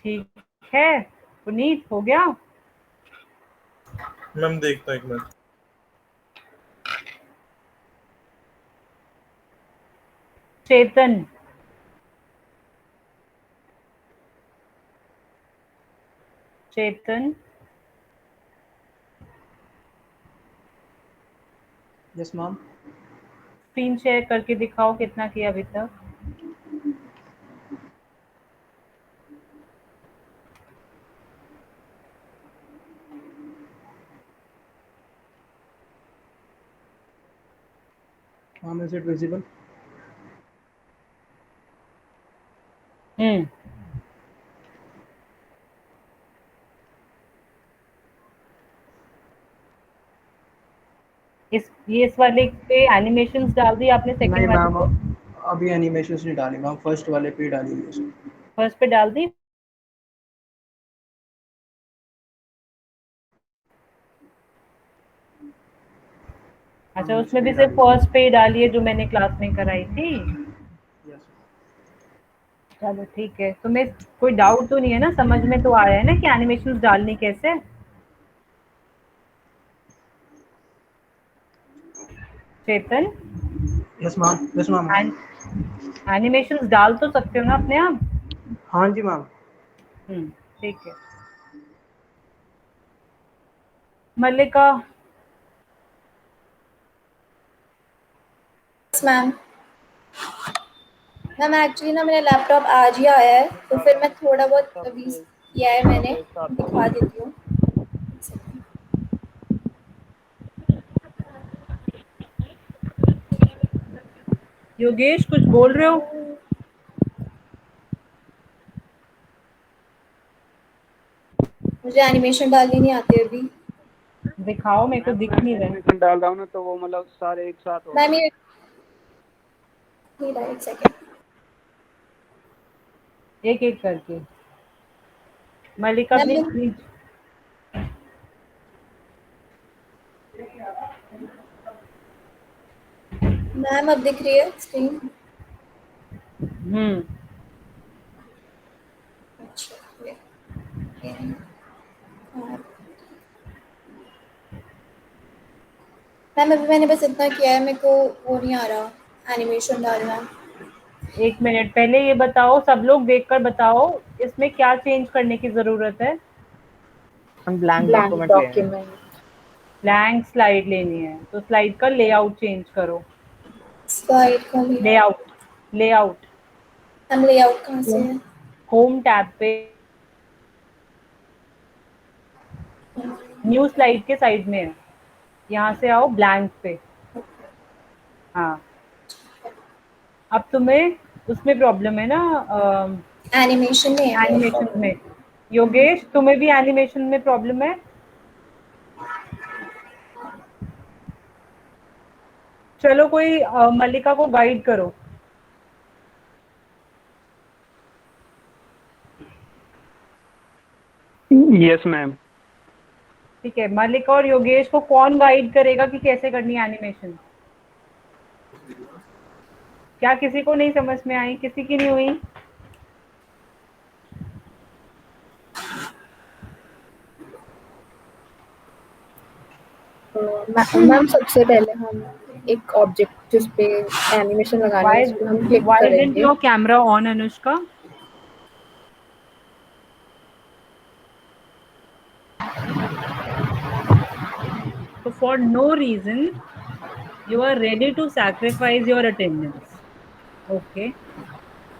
ठीक है पुनीत, हो गया? मैम देखता हूँ एक मिनट। चेतन, चेतन, यस मैम। स्क्रीन शेयर करके दिखाओ कितना किया अभी तक। Ma'am is it visible? इस वाले पे एनिमेशंस डाल दी आपने? नहीं सेकंड वाले मैम, पे? अभी एनिमेशंस नहीं डाली मैम, फर्स्ट वाले पे ही डाली हुई है उसमें। फर्स्ट पे डाल दी? अच्छा, उसमें भी सिर्फ फर्स्ट पे ही डाली है जो मैंने क्लास में कराई थी। यस। चलो ठीक है, तुम्हें कोई डाउट तो नहीं है ना? समझ में तो आया है ना कि एनिमेशंस डालनी कैसे? Chetan, yes ma'am, yes ma'am. Animations डाल तो सकते हो ना अपने आप? हाँ जी मैम। ठीक है। मल्लिका। मैम मैम एक्चुअली ना मेरा लैपटॉप आज ही आया है, तो फिर मैं थोड़ा बहुत अभी किया है, मैंने दिखा देती हूँ। योगेश, कुछ बोल रहे हो? मुझे एनिमेशन डालनी नहीं आती अभी। दिखाओ, मेरे को दिख नहीं रहा। एनिमेशन डाल रहा हूँ ना, तो वो मतलब सारे एक साथ हो मैम ये नहीं रहा, एक सेकेंड। एक एक करके। मल्लिका अपनी स्क्रीन। मैम अब दिख रही है स्क्रीन? अच्छा, मैम अभी मैंने बस इतना किया है, मेरे को वो नहीं आ रहा एनिमेशन डालना। एक मिनट, पहले ये बताओ, सब लोग देखकर बताओ इसमें क्या चेंज करने की जरूरत है? ब्लैंक डॉक्यूमेंट ब्लैंक स्लाइड लेनी है, तो स्लाइड का लेआउट चेंज करो। स्लाइड का लेआउट हम लेआउट कहाँ से है? होम टैब पे न्यू स्लाइड के साइड में है, यहाँ से आओ ब्लैंक पे। हाँ, अब तुम्हें उसमें प्रॉब्लम है ना? एनिमेशन में है। एनिमेशन में। योगेश, तुम्हें भी एनिमेशन में प्रॉब्लम है? चलो कोई मल्लिका को गाइड करो। Yes ma'am. ठीक है, मलिका और योगेश को कौन गाइड करेगा कि कैसे करनी है एनिमेशन? क्या किसी को नहीं समझ में आई? किसी की नहीं हुई? मैम सबसे पहले हम एक ऑब्जेक्ट जिस पे एनिमेशन लगाना है उस पे हम क्लिक Why isn't करेंगे। your camera on, Anushka? So for no reason you are ready to sacrifice your attendance. Okay,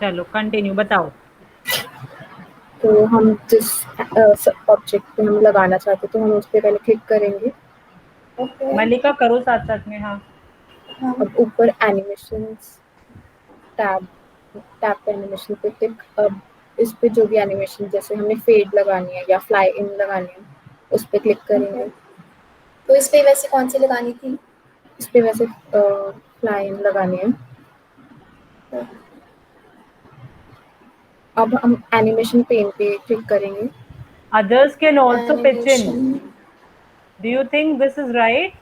चलो कंटिन्यू बताओ। तो हम जिस ऑब्जेक्ट पे हम लगाना चाहते हैं तो हम उस पे पहले क्लिक करेंगे। ओके मलिका करो साथ साथ में। हाँ, अब ऊपर एनिमेशंस टैब पे एनिमेशन पे क्लिक। अब इस पे जो भी एनिमेशन जैसे हमने फेड लगानी है या फ्लाई इन लगानी है उस पे क्लिक करेंगे। तो इस पे वैसे कौन सी लगानी थी? इस पे वैसे फ्लाई इन लगानी है। अब हम एनिमेशन पेन पे क्लिक करेंगे। others can also pitch in. Do you think this is right?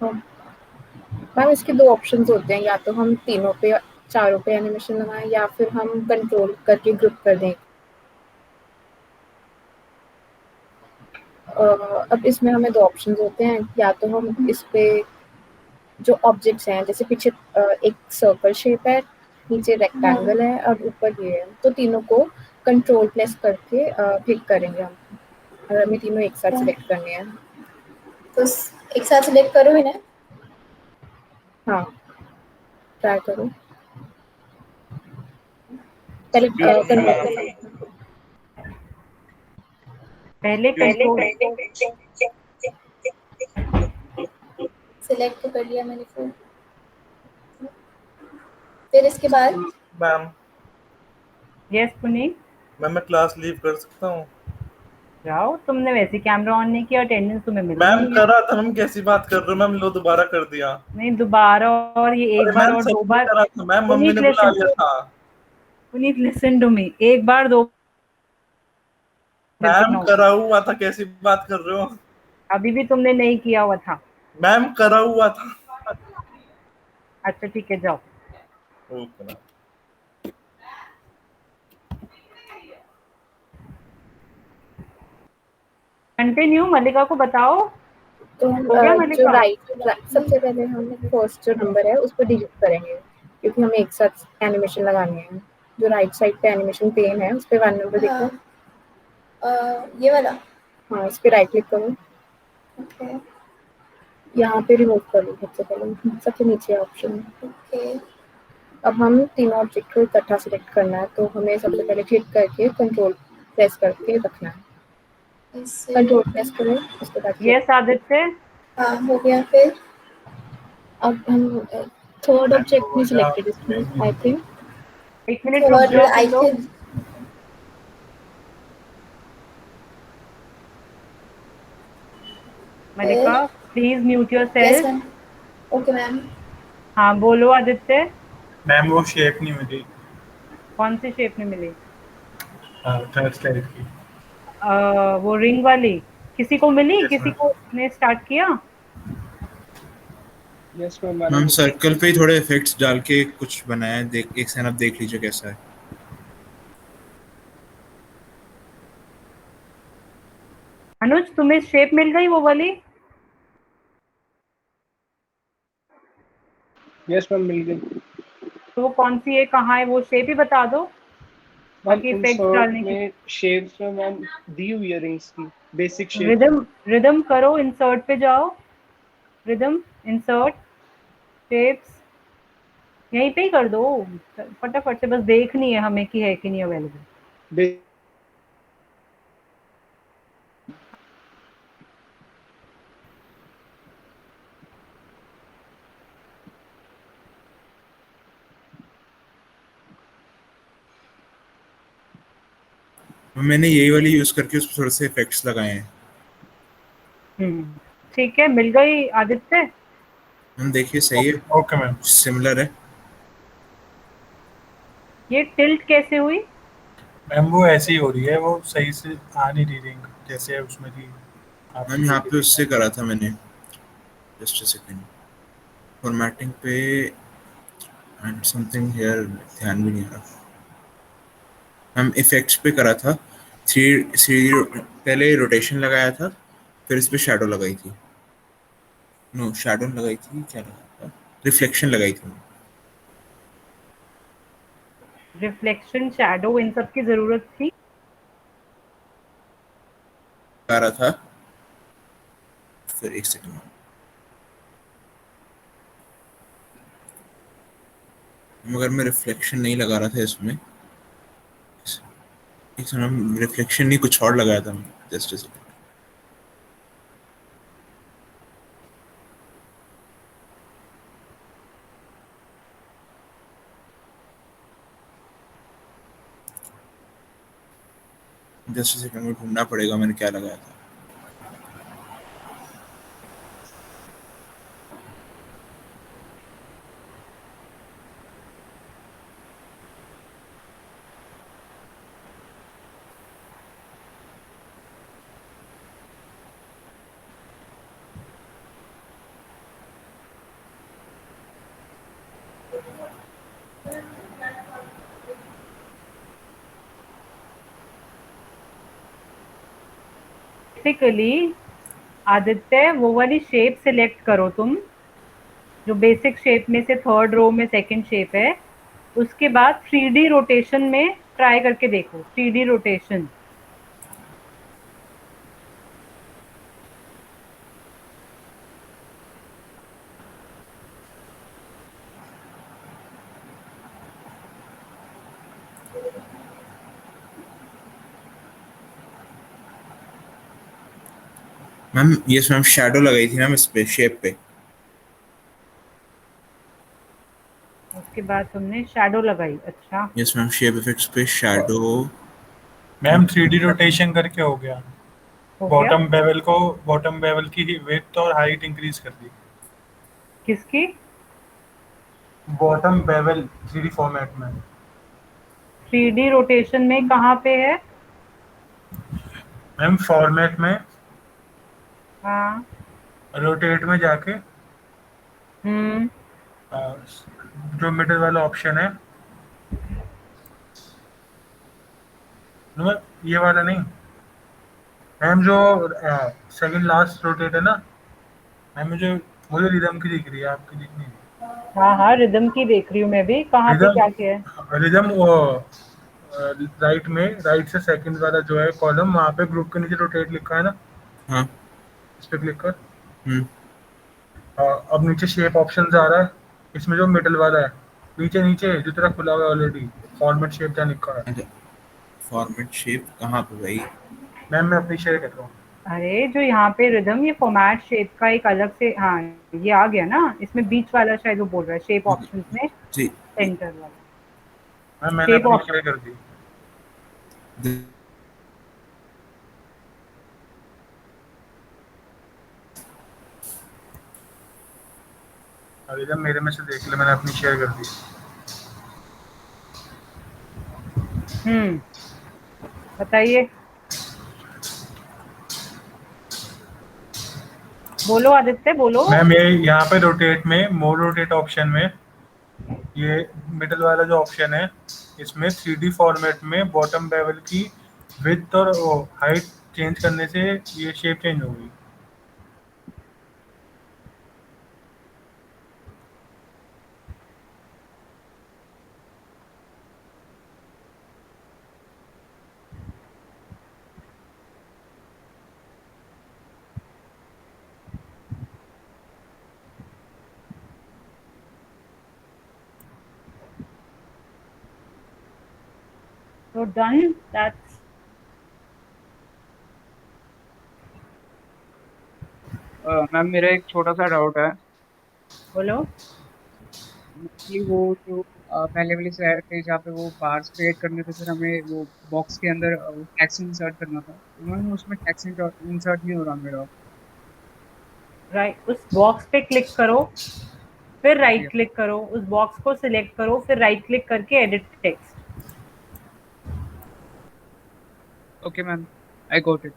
Ma'am इसके दो ऑप्शंस होते हैं, या तो हम तीनों पे चारों पे एनिमेशन लगाएं या फिर हम कंट्रोल करके ग्रुप कर दें। अब इसमें हमें दो ऑप्शंस होते हैं, या तो हम इस पे जो ऑब्जेक्ट्स हैं जैसे पीछे एक सर्कल शेप है, नीचे रेक्टेंगल है और ऊपर ये है, तो तीनों को कंट्रोल प्रेस करके क्लिक करेंगे हम, और हमें तीनों एक साथ सिलेक्ट करने हैं। तो एक साथ सिलेक्ट करो इन्हें। हाँ, ट्राई करो। पहले सिलेक्ट तो कर लिया मैंने फिर इसके बाद मैम यस पुनीत, मैं क्लास लीव कर सकता हूँ? जाओ, तुमने वैसे कैमरा ऑन नहीं किया, अटेंडेंस तुम्हें मिल मैम रही है। करा था। मैम कैसी बात कर रहे हो मैम? लो दोबारा कर दिया। नहीं, दोबारा और ये एक बार और दो बार करा था मैम, मम्मी ने बुला लिया था। पुनीत लिसन टू मी, एक बार दो मैम करा हुआ था, कैसी बात कर रहे हो? अभी भी तुमने नहीं किया हुआ था। मैम करा हुआ था। अच्छा ठीक है, जाओ। Okay ma'am. कंटिन्यू, मलिका को बताओ। तो हो गया जो मलिका? राइट सबसे पहले हम फर्स्ट जो नंबर है उस पर डिलीट करेंगे, क्योंकि हमें एक साथ एनिमेशन लगानी है। जो राइट साइड पे एनिमेशन पेन है उस पे 1 नंबर देखो। ये वाला? हाँ, इस पे राइट क्लिक करो। ओके, यहाँ पे रिमूव करो सबसे पहले, सबसे नीचे ऑप्शन। ओके, अब हम तीनों ऑब्जेक्ट को इकट्ठा सिलेक्ट करना है, तो हमें सबसे पहले क्लिक करके कंट्रोल प्रेस करके रखना है। कंट्रोल प्रेस करो, उसके बाद यस आदित्य। हाँ, हो गया। फिर अब हम थर्ड ऑब्जेक्ट भी सिलेक्टेड इसमें, आई थिंक। एक मिनट रुक जाओ तुम लोग। Malika please mute yourself. Okay ma'am. हाँ बोलो आदित्य। मैम वो शेप नहीं मिली। कौन सी शेप नहीं मिली? थर्ड स्लाइड की। वो रिंग वाली किसी को मिली? किसी को ने स्टार्ट किया? Yes ma'am. हम सर्कल पे ही थोड़े इफेक्ट्स डाल के कुछ बनाया है, देख एक सेकंड, आप देख लीजिए कैसा है। अनुज तुम्हें शेप मिल गई वो वाली? यस मैम, मिल गई। तो वो कौन सी है, कहाँ है? वो शेप ही बता दो, बाकी इफेक्ट्स डालने की। शेप्स में मैम दी हुई है रिंग्स की बेसिक शेप। रिदम करो, इंसर्ट पे जाओ, रिदम इंसर्ट शेप्स, यहीं पे ही कर दो फटाफट से, बस देखनी है हमें कि है कि नहीं अवेलेबल। मैंने यही वाली यूज करके उस पर थोड़े से इफेक्ट्स लगाए हैं। ठीक है, मिल गई आदित्य? हम देखिए सही है। ओके मैम, सिमिलर है। ये टिल्ट कैसे हुई? मैम वो ऐसी ही हो रही है, वो सही से आ नहीं रही रिंग जैसे उसमें थी, मैम यहाँ पे उससे करा था मैंने, जस्ट अ सेकंड, फॉर्मेटिंग पे एंड समथिंग हियर, ध्यान भी नहीं आ रहा। मैम इफेक्ट्स पे करा था, थ्री थ्री पहले रोटेशन लगाया था, फिर इस पे शैडो लगाई थी, नो शैडो लगाई थी, क्या लगाया था, रिफ्लेक्शन लगाई थी। रिफ्लेक्शन, शैडो, इन सब की जरूरत थी। करा था, फिर एक सेकंड, मगर मैं रिफ्लेक्शन नहीं लगा रहा था इसमें, एक सेकंड, रिफ्लेक्शन नहीं कुछ और लगाया था, just a second. Just a second, में ढूंढना पड़ेगा मैंने क्या लगाया था। बेसिकली आदित्य वो वाली शेप सिलेक्ट करो तुम, जो बेसिक शेप में से थर्ड रो में सेकंड शेप है, उसके बाद 3D रोटेशन में ट्राई करके देखो, 3D rotation. Ma'am yes ma'am, shadow लगाई थी मैम इस पे, शेप पे। उसके बाद तुमने शैडो लगाई, अच्छा। यस मैम, शेप इफेक्ट्स पे शैडो। मैम 3D रोटेशन करके हो गया। हो गया? बॉटम बेवल की विड्थ और हाइट इंक्रीज कर दी। किसकी? बॉटम बेवल 3D फॉर्मेट में। 3D रोटेशन में कहाँ पे है? मैम फॉर्मेट में, हाँ। रोटेट में जाके जो मिडिल वाला ऑप्शन है, मैम ये वाला नहीं मैम, जो सेकंड लास्ट रोटेट है ना मैम, मुझे रिदम की दिख रही है, आपकी दिख नहीं रही। हाँ हाँ, रिदम की देख रही हूँ मैं भी, कहाँ पे क्या किया है? रिदम वो राइट में, राइट से सेकंड वाला जो है कॉलम, वहाँ पे ग्रुप के नीचे रोटेट लिखा है ना, हाँ, इस पे क्लिक कर। अब नीचे शेप ऑप्शन आ रहा है, इसमें जो मिडिल वाला है, नीचे नीचे जो तेरा खुला हुआ है ऑलरेडी, फॉर्मेट शेप क्या लिखा है। फॉर्मेट शेप कहाँ पे भाई? मैम मैं अपनी शेयर कर रहा हूँ। अरे जो यहाँ पे रिदम, ये फॉर्मेट शेप का एक अलग से, हाँ ये आ गया ना, इसमें बीच वाला शायद वो बोल रहा है, शेप ऑप्शंस में जी सेंटर वाला। मैम मैंने अपनी शेयर कर दी। अरे जब मेरे में से देख ले, मैंने अपनी शेयर कर दी। बताइए, बोलो आदित्य बोलो। मैम ये यहाँ पे रोटेट में, मोर रोटेट ऑप्शन में, ये मिडिल वाला जो ऑप्शन है, इसमें 3D फॉर्मेट में बॉटम बेवल की विड्थ और हाइट चेंज करने से ये शेप चेंज हो गई। So done, that's मैम मेरा एक छोटा सा डाउट है। बोलो। एक्चुअली वो जो पहले वाली स्लाइड पे जहाँ पे वो बार्स क्रिएट करने थे, फिर हमें वो बॉक्स के अंदर टेक्स्ट इंसर्ट करना था, तो मैम उसमें टेक्स्ट इंसर्ट नहीं हो रहा मेरा। राइट, उस बॉक्स पे क्लिक करो, फिर राइट क्लिक करो, उस बॉक्स को सिलेक्ट करो, फिर राइट क्लिक करके edit text. Okay ma'am, I got it.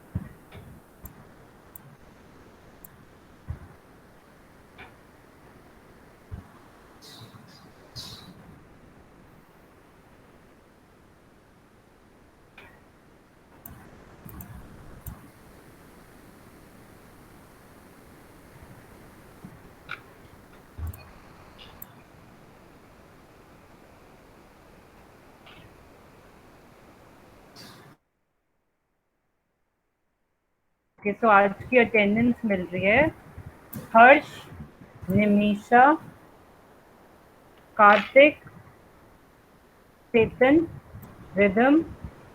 Okay, so आज की अटेंडेंस मिल रही है हर्ष, निमिषा, कार्तिक, चेतन, रिदम,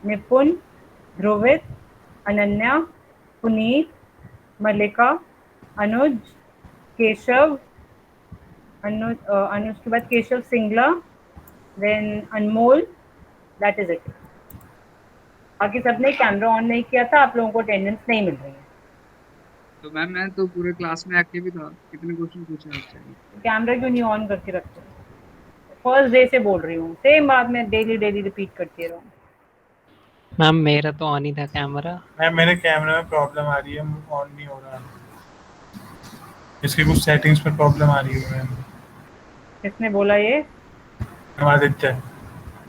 निपुण, ध्रुवित, अनन्या, पुनीत, मल्लिका, अनुज, केशव, अनुज के बाद Keshav Singla, then Anmol, that is it. बाकी सबने कैमरा ऑन नहीं किया था, आप लोगों को अटेंडेंस नहीं मिल रही है। तो मैम मैं तो पूरे क्लास में एक्टिव ही था, कितने क्वेश्चन पूछे आपसे? कैमरा क्यों नहीं ऑन करके रखते? फर्स्ट डे से बोल रही हूँ, सेम बात मैं डेली डेली रिपीट करती रहूँ। मैम मेरा तो ऑन ही था कैमरा। मैम मेरे कैमरे में प्रॉब्लम आ रही है, ऑन नहीं हो रहा है। इसकी कुछ सेटिंग्स में प्रॉब्लम आ रही है मैम। किसने बोला ये? मैम आदित्य।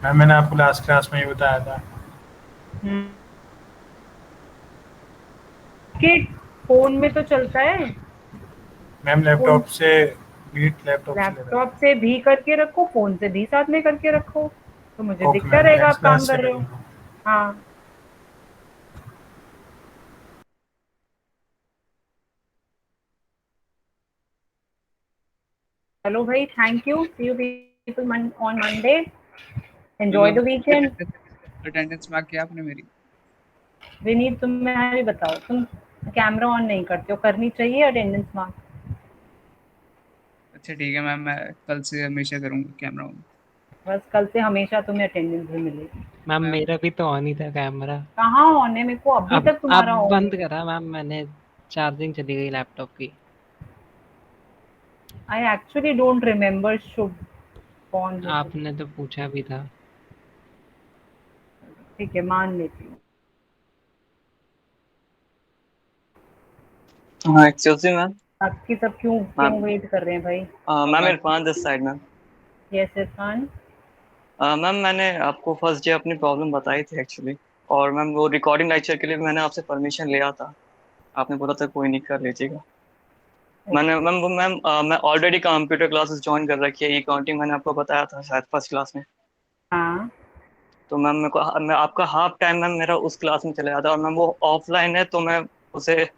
मैम मैंने आपको लास्ट क्लास में ही बताया था। कि फोन में तो चलता है। मैम लैपटॉप से मीट लैपटॉप से भी करके रखो, फोन से भी साथ में करके रखो, तो मुझे ओके दिखता मैम, रहेगा आप नेक्स्ट काम क्लास से कर रहे हो। करूँगा। हाँ, चलो भाई, thank you, see you people on Monday, enjoy the weekend. Attendance mark किया आपने मेरी? विनीत तुम्हारी बताओ, तुम कैमरा ऑन नहीं करते हो, करनी चाहिए अटेंडेंस मार्क। अच्छा ठीक है मैम, मैं कल से हमेशा करूँगा कैमरा ऑन। बस कल से हमेशा तुम्हें अटेंडेंस भी मिलेगी। मैम मेरा भी तो ऑन ही था कैमरा। कहाँ ऑन है? मेरे को अभी अब तक तुम्हारा ऑन बंद है। करा मैम मैंने, चार्जिंग चली गई लैपटॉप की। आई एक्चुअली डोंट रिमेम्बर शुभ कौन है। आपने तो पूछा भी था। ठीक है, मान लेती हूँ। हाँ एक्सक्यूज मी मैम। आपकी सब क्यों मैम क्यों वेट कर रहे हैं भाई? Ma'am Irfan this side ma'am. Yes Irfan. Ma'am मैंने आपको फर्स्ट डे अपनी प्रॉब्लम बताई थी एक्चुअली, और मैम वो रिकॉर्डिंग लेक्चर के लिए मैंने आपसे परमिशन लिया था, आपने बोला था कोई नहीं कर लीजिएगा। मैंने मैम मैं ऑलरेडी कंप्यूटर क्लासेस ज्वाइन कर रखी है, ई काउंटिंग मैंने आपको बताया था शायद फर्स्ट क्लास में। हाँ, तो मैम मेरे को मैं आपका हाफ टाइम मैम मेरा उस क्लास में चला जाता है, और मैम वो ऑफलाइन है तो मैं उसे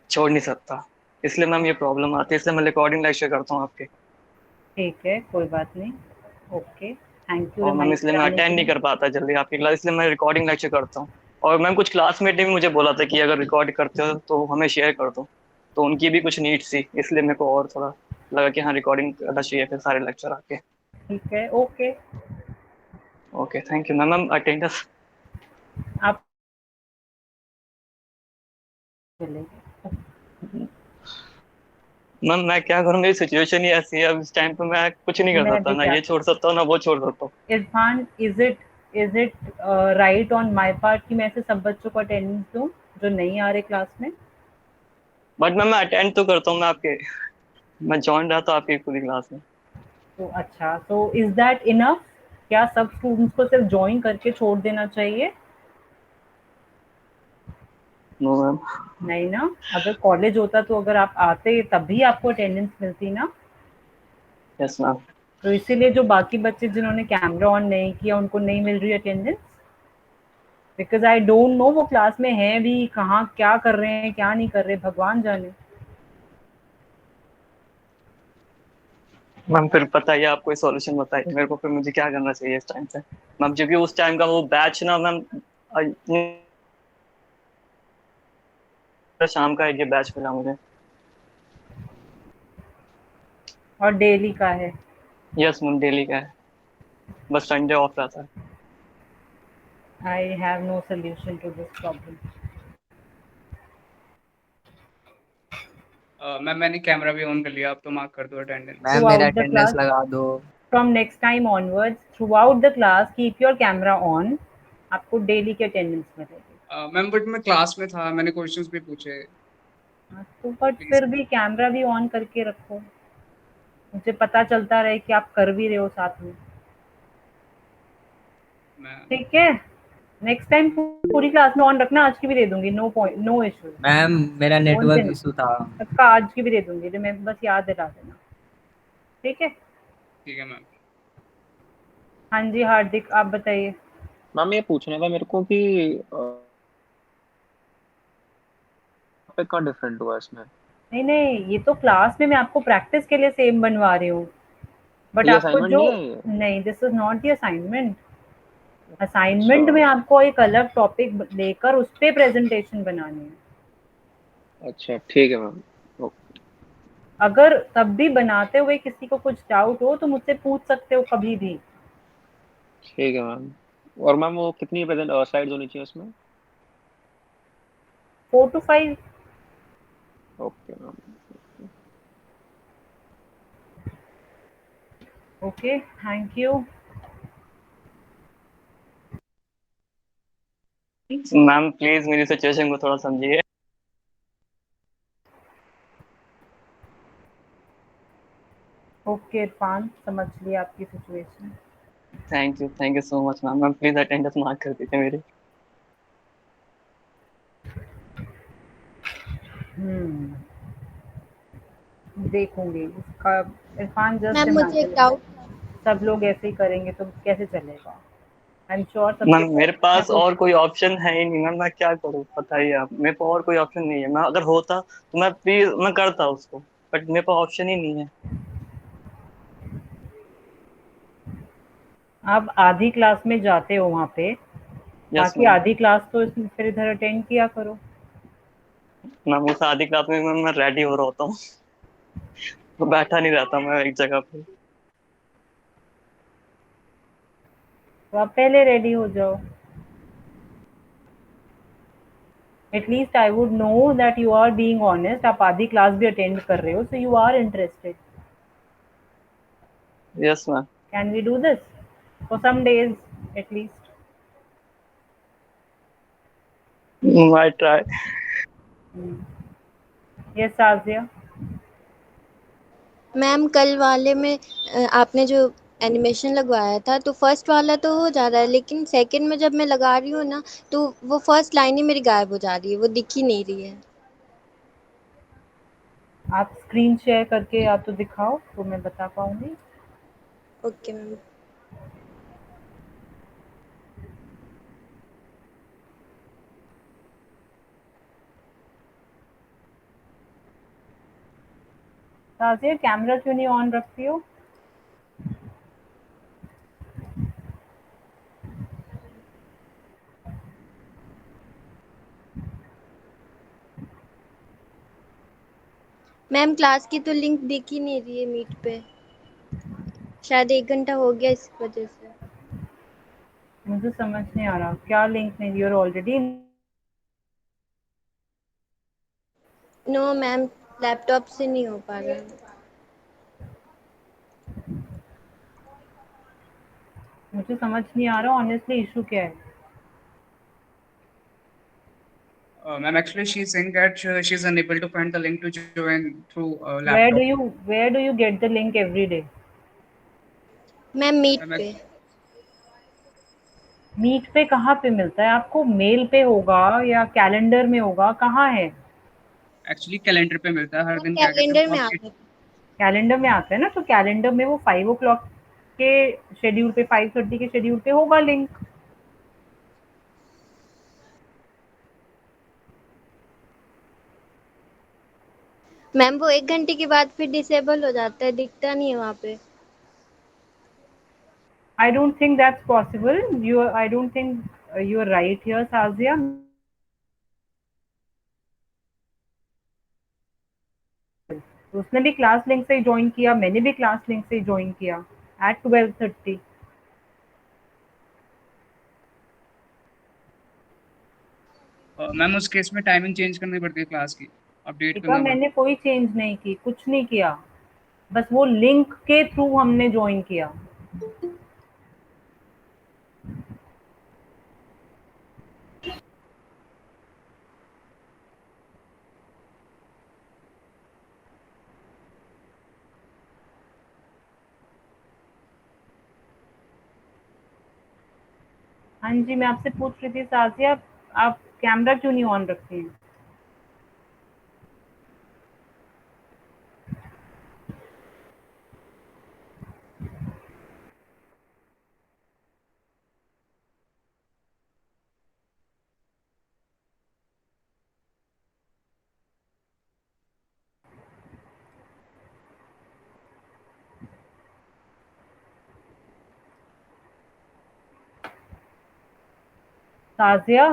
छोड़ नहीं सकता, इसलिए मैम ये प्रॉब्लम आती है, इसलिए मैं रिकॉर्डिंग लेक्चर करता हूँ आपके। ठीक है, कोई बात नहीं। ओके, थैंक यू और मैम रिमाइंड इसलिए मैं कराने के अटेंड नहीं लिए। कर पाता जल्दी आपकी क्लास, इसलिए मैं रिकॉर्डिंग लेक्चर करता हूँ। और मैम कुछ क्लासमेट ने भी मुझे बोला था कि अगर रिकॉर्ड करते हो तो हमें शेयर कर दो, तो उनकी भी कुछ नीड्स थी, इसलिए मेरे को और थोड़ा लगा कि हाँ रिकॉर्डिंग करना चाहिए फिर सारे लेक्चर आके। ठीक है, okay. Okay thank you ma'am. Ma'am attendance आप मैम मैं क्या करूँ, मेरी सिचुएशन ही ऐसी है, अब इस टाइम पे मैं कुछ नहीं कर मैं सकता, भी ना क्या ये छोड़ सकता हूँ ना वो छोड़ सकता हूँ। Irfan, is it right on my part कि मैं ऐसे सब बच्चों को अटेंडेंस दूं जो नहीं आ रहे क्लास में? बट मैम मैं अटेंड तो करता हूँ, मैं आपके मैं जॉइन रहता हूँ आपकी पूरी क्लास में। तो अच्छा, तो इज दैट इनफ? क्या सब स्टूडेंट्स को सिर्फ ज्वाइन करके छोड़ देना चाहिए? No ma'am. नहीं ना, अगर कॉलेज होता तो अगर आप आते तभी आपको अटेंडेंस मिलती ना। Yes ma'am. तो इसीलिए जो बाकी बच्चे जिन्होंने कैमरा ऑन नहीं किया उनको नहीं मिल रही attendance, because I don't know वो क्लास में हैं भी कहाँ, क्या कर रहे हैं क्या नहीं कर रहे, भगवान जाने। मैम फिर बताइए, आप कोई सॉल्यूशन बताइए मेरे को, फिर मुझे क्या करना चाहिए इस टाइम पे मैम, क्योंकि उस टाइम का वो बैच ना मैम शाम का एक ये बैच मिला मुझे। और डेली का है? यस मैम डेली का है, बस संडे ऑफ रहता है। I have no solution to this problem. Ma'am मैंने कैमरा भी ऑन कर लिया, अब तो मार्क कर दो अटेंडेंस। मैम मेरा Throughout the अटेंडेंस class, लगा दो। from next time onwards, throughout the class, keep your camera on. आपको डेली की अटेंडेंस मिलेगी। मैम बट मैं क्लास में था, मैंने क्वेश्चंस भी पूछे। तो बट फिर भी कैमरा भी ऑन करके रखो, मुझे पता चलता रहे कि आप कर भी रहे हो साथ में। ठीक है, नेक्स्ट टाइम पूरी क्लास में ऑन रखना, आज की भी दे दूंगी, no point, no issue. Ma'am मेरा नेटवर्क इशू था। सबका आज की भी दे दूंगी, मैं बस याद दिला देना। ठीक है। ठीक है मैम। हाँ जी हार्दिक, आप बताइए। मैम ये पूछना था मेरे को कि टॉपिक का डिफरेंट हुआ इसमें? नहीं नहीं, ये तो क्लास में मैं आपको प्रैक्टिस के लिए सेम बनवा रही हूँ, बट ये आपको असाइनमेंट जो, नहीं है ये? नहीं this is not the assignment. अच्छा असाइनमेंट में आपको एक अलग टॉपिक लेकर उस पे प्रेजेंटेशन बनानी है। अच्छा, ठीक है मैम। अगर तब भी बनाते हुए किसी को कुछ डाउट हो तो मुझसे पूछ सकते हो कभी भी। ठीक है मैम। और मैम वो कितनी प्रेजेंट स्लाइड्स होनी चाहिए उसमें? 4 to 5। Okay ma'am. Okay, thank you. Ma'am please मेरी सिचुएशन को थोड़ा समझिए। ओके इरफान, समझ लिया आपकी situation. Thank you so much ma'am. Ma'am please attendance mark कर दीजिए मेरी। देखूंगी इसका। इरफान जस्ट मैम मुझे एक इमेजिन, डाउट था। सब लोग ऐसे ही करेंगे तो कैसे चलेगा। आई एम श्योर मैम सबके मेरे कुछ ना पास कुछ। और कोई ऑप्शन है ही नहीं मैम, मैं क्या करूँ बताइए आप। मेरे पास और कोई ऑप्शन नहीं है। मैं अगर होता तो मैं प्लीज मैं करता उसको, बट मेरे पास ऑप्शन ही नहीं है। आप आधी क्लास में जाते हो वहाँ पे, यस बाकी मैम। आधी क्लास तो फिर इधर अटेंड किया करो। मैम उस आधी क्लास में मैं रेडी हो रहा होता हूँ तो बैठा नहीं रहता मैं एक जगह पे। तो आप पहले रेडी हो जाओ। At least I would know that you are being honest. आप आधी क्लास भी अटेंड कर रहे हो, so you are interested. Yes ma'am. Can we do this for some days at least? I try. Yes Aziya. Ma'am कल वाले में आपने जो एनिमेशन लगवाया था तो फर्स्ट वाला तो हो जा रहा है, लेकिन सेकंड में जब मैं लगा रही हूँ ना तो वो फर्स्ट लाइन ही मेरी गायब हो जा रही है, वो दिख ही नहीं रही है। आप स्क्रीन शेयर करके या तो दिखाओ तो मैं बता पाऊंगी। Okay ma'am. ताजिया, कैमरा क्यों नहीं ऑन रखती हो? मैम क्लास की तो लिंक दिख ही नहीं रही है मीट पे, शायद 1 घंटा हो गया इस वजह से। मुझे समझ नहीं आ रहा क्या लिंक नहीं, you are already. No ma'am, laptop से नहीं हो पा रहा है। मुझे समझ नहीं आ रहा ऑनेस्टली इशू क्या है। Ma'am, actually, she's saying that she's unable to find the link to join through where do laptop. You where do you get the link every day? Ma'am meet Ma'am, पे। Meet पे कहाँ पे मिलता है आपको? Mail पे होगा या कैलेंडर में होगा, कहाँ है? actually कैलेंडर पे मिलता है हर दिन, क्या कहते हैं कैलेंडर में आ worksheet। गया। कैलेंडर में आता है ना, तो कैलेंडर में वो 5 o'clock के शेड्यूल पे, 5:30 के शेड्यूल पे होगा लिंक। मैम वो 1 घंटे के बाद फिर डिसेबल हो जाता है, दिखता नहीं है वहाँ पे। I don't think that's possible. You I don't think you are right here Sajiya. उसने भी क्लास लिंक से ही ज्वाइन किया, मैंने भी क्लास लिंक से ही ज्वाइन किया एट 12:30। मैम उस केस में टाइमिंग चेंज करनी पड़ती है क्लास की, अपडेट ठीक है, करना पड़ता मैंने कोई चेंज नहीं की, कुछ नहीं किया, बस वो लिंक के थ्रू हमने ज्वाइन किया। हाँ जी, मैं आपसे पूछ रही थी साजिया, आप कैमरा क्यों नहीं ऑन रखती हैं? ताजिया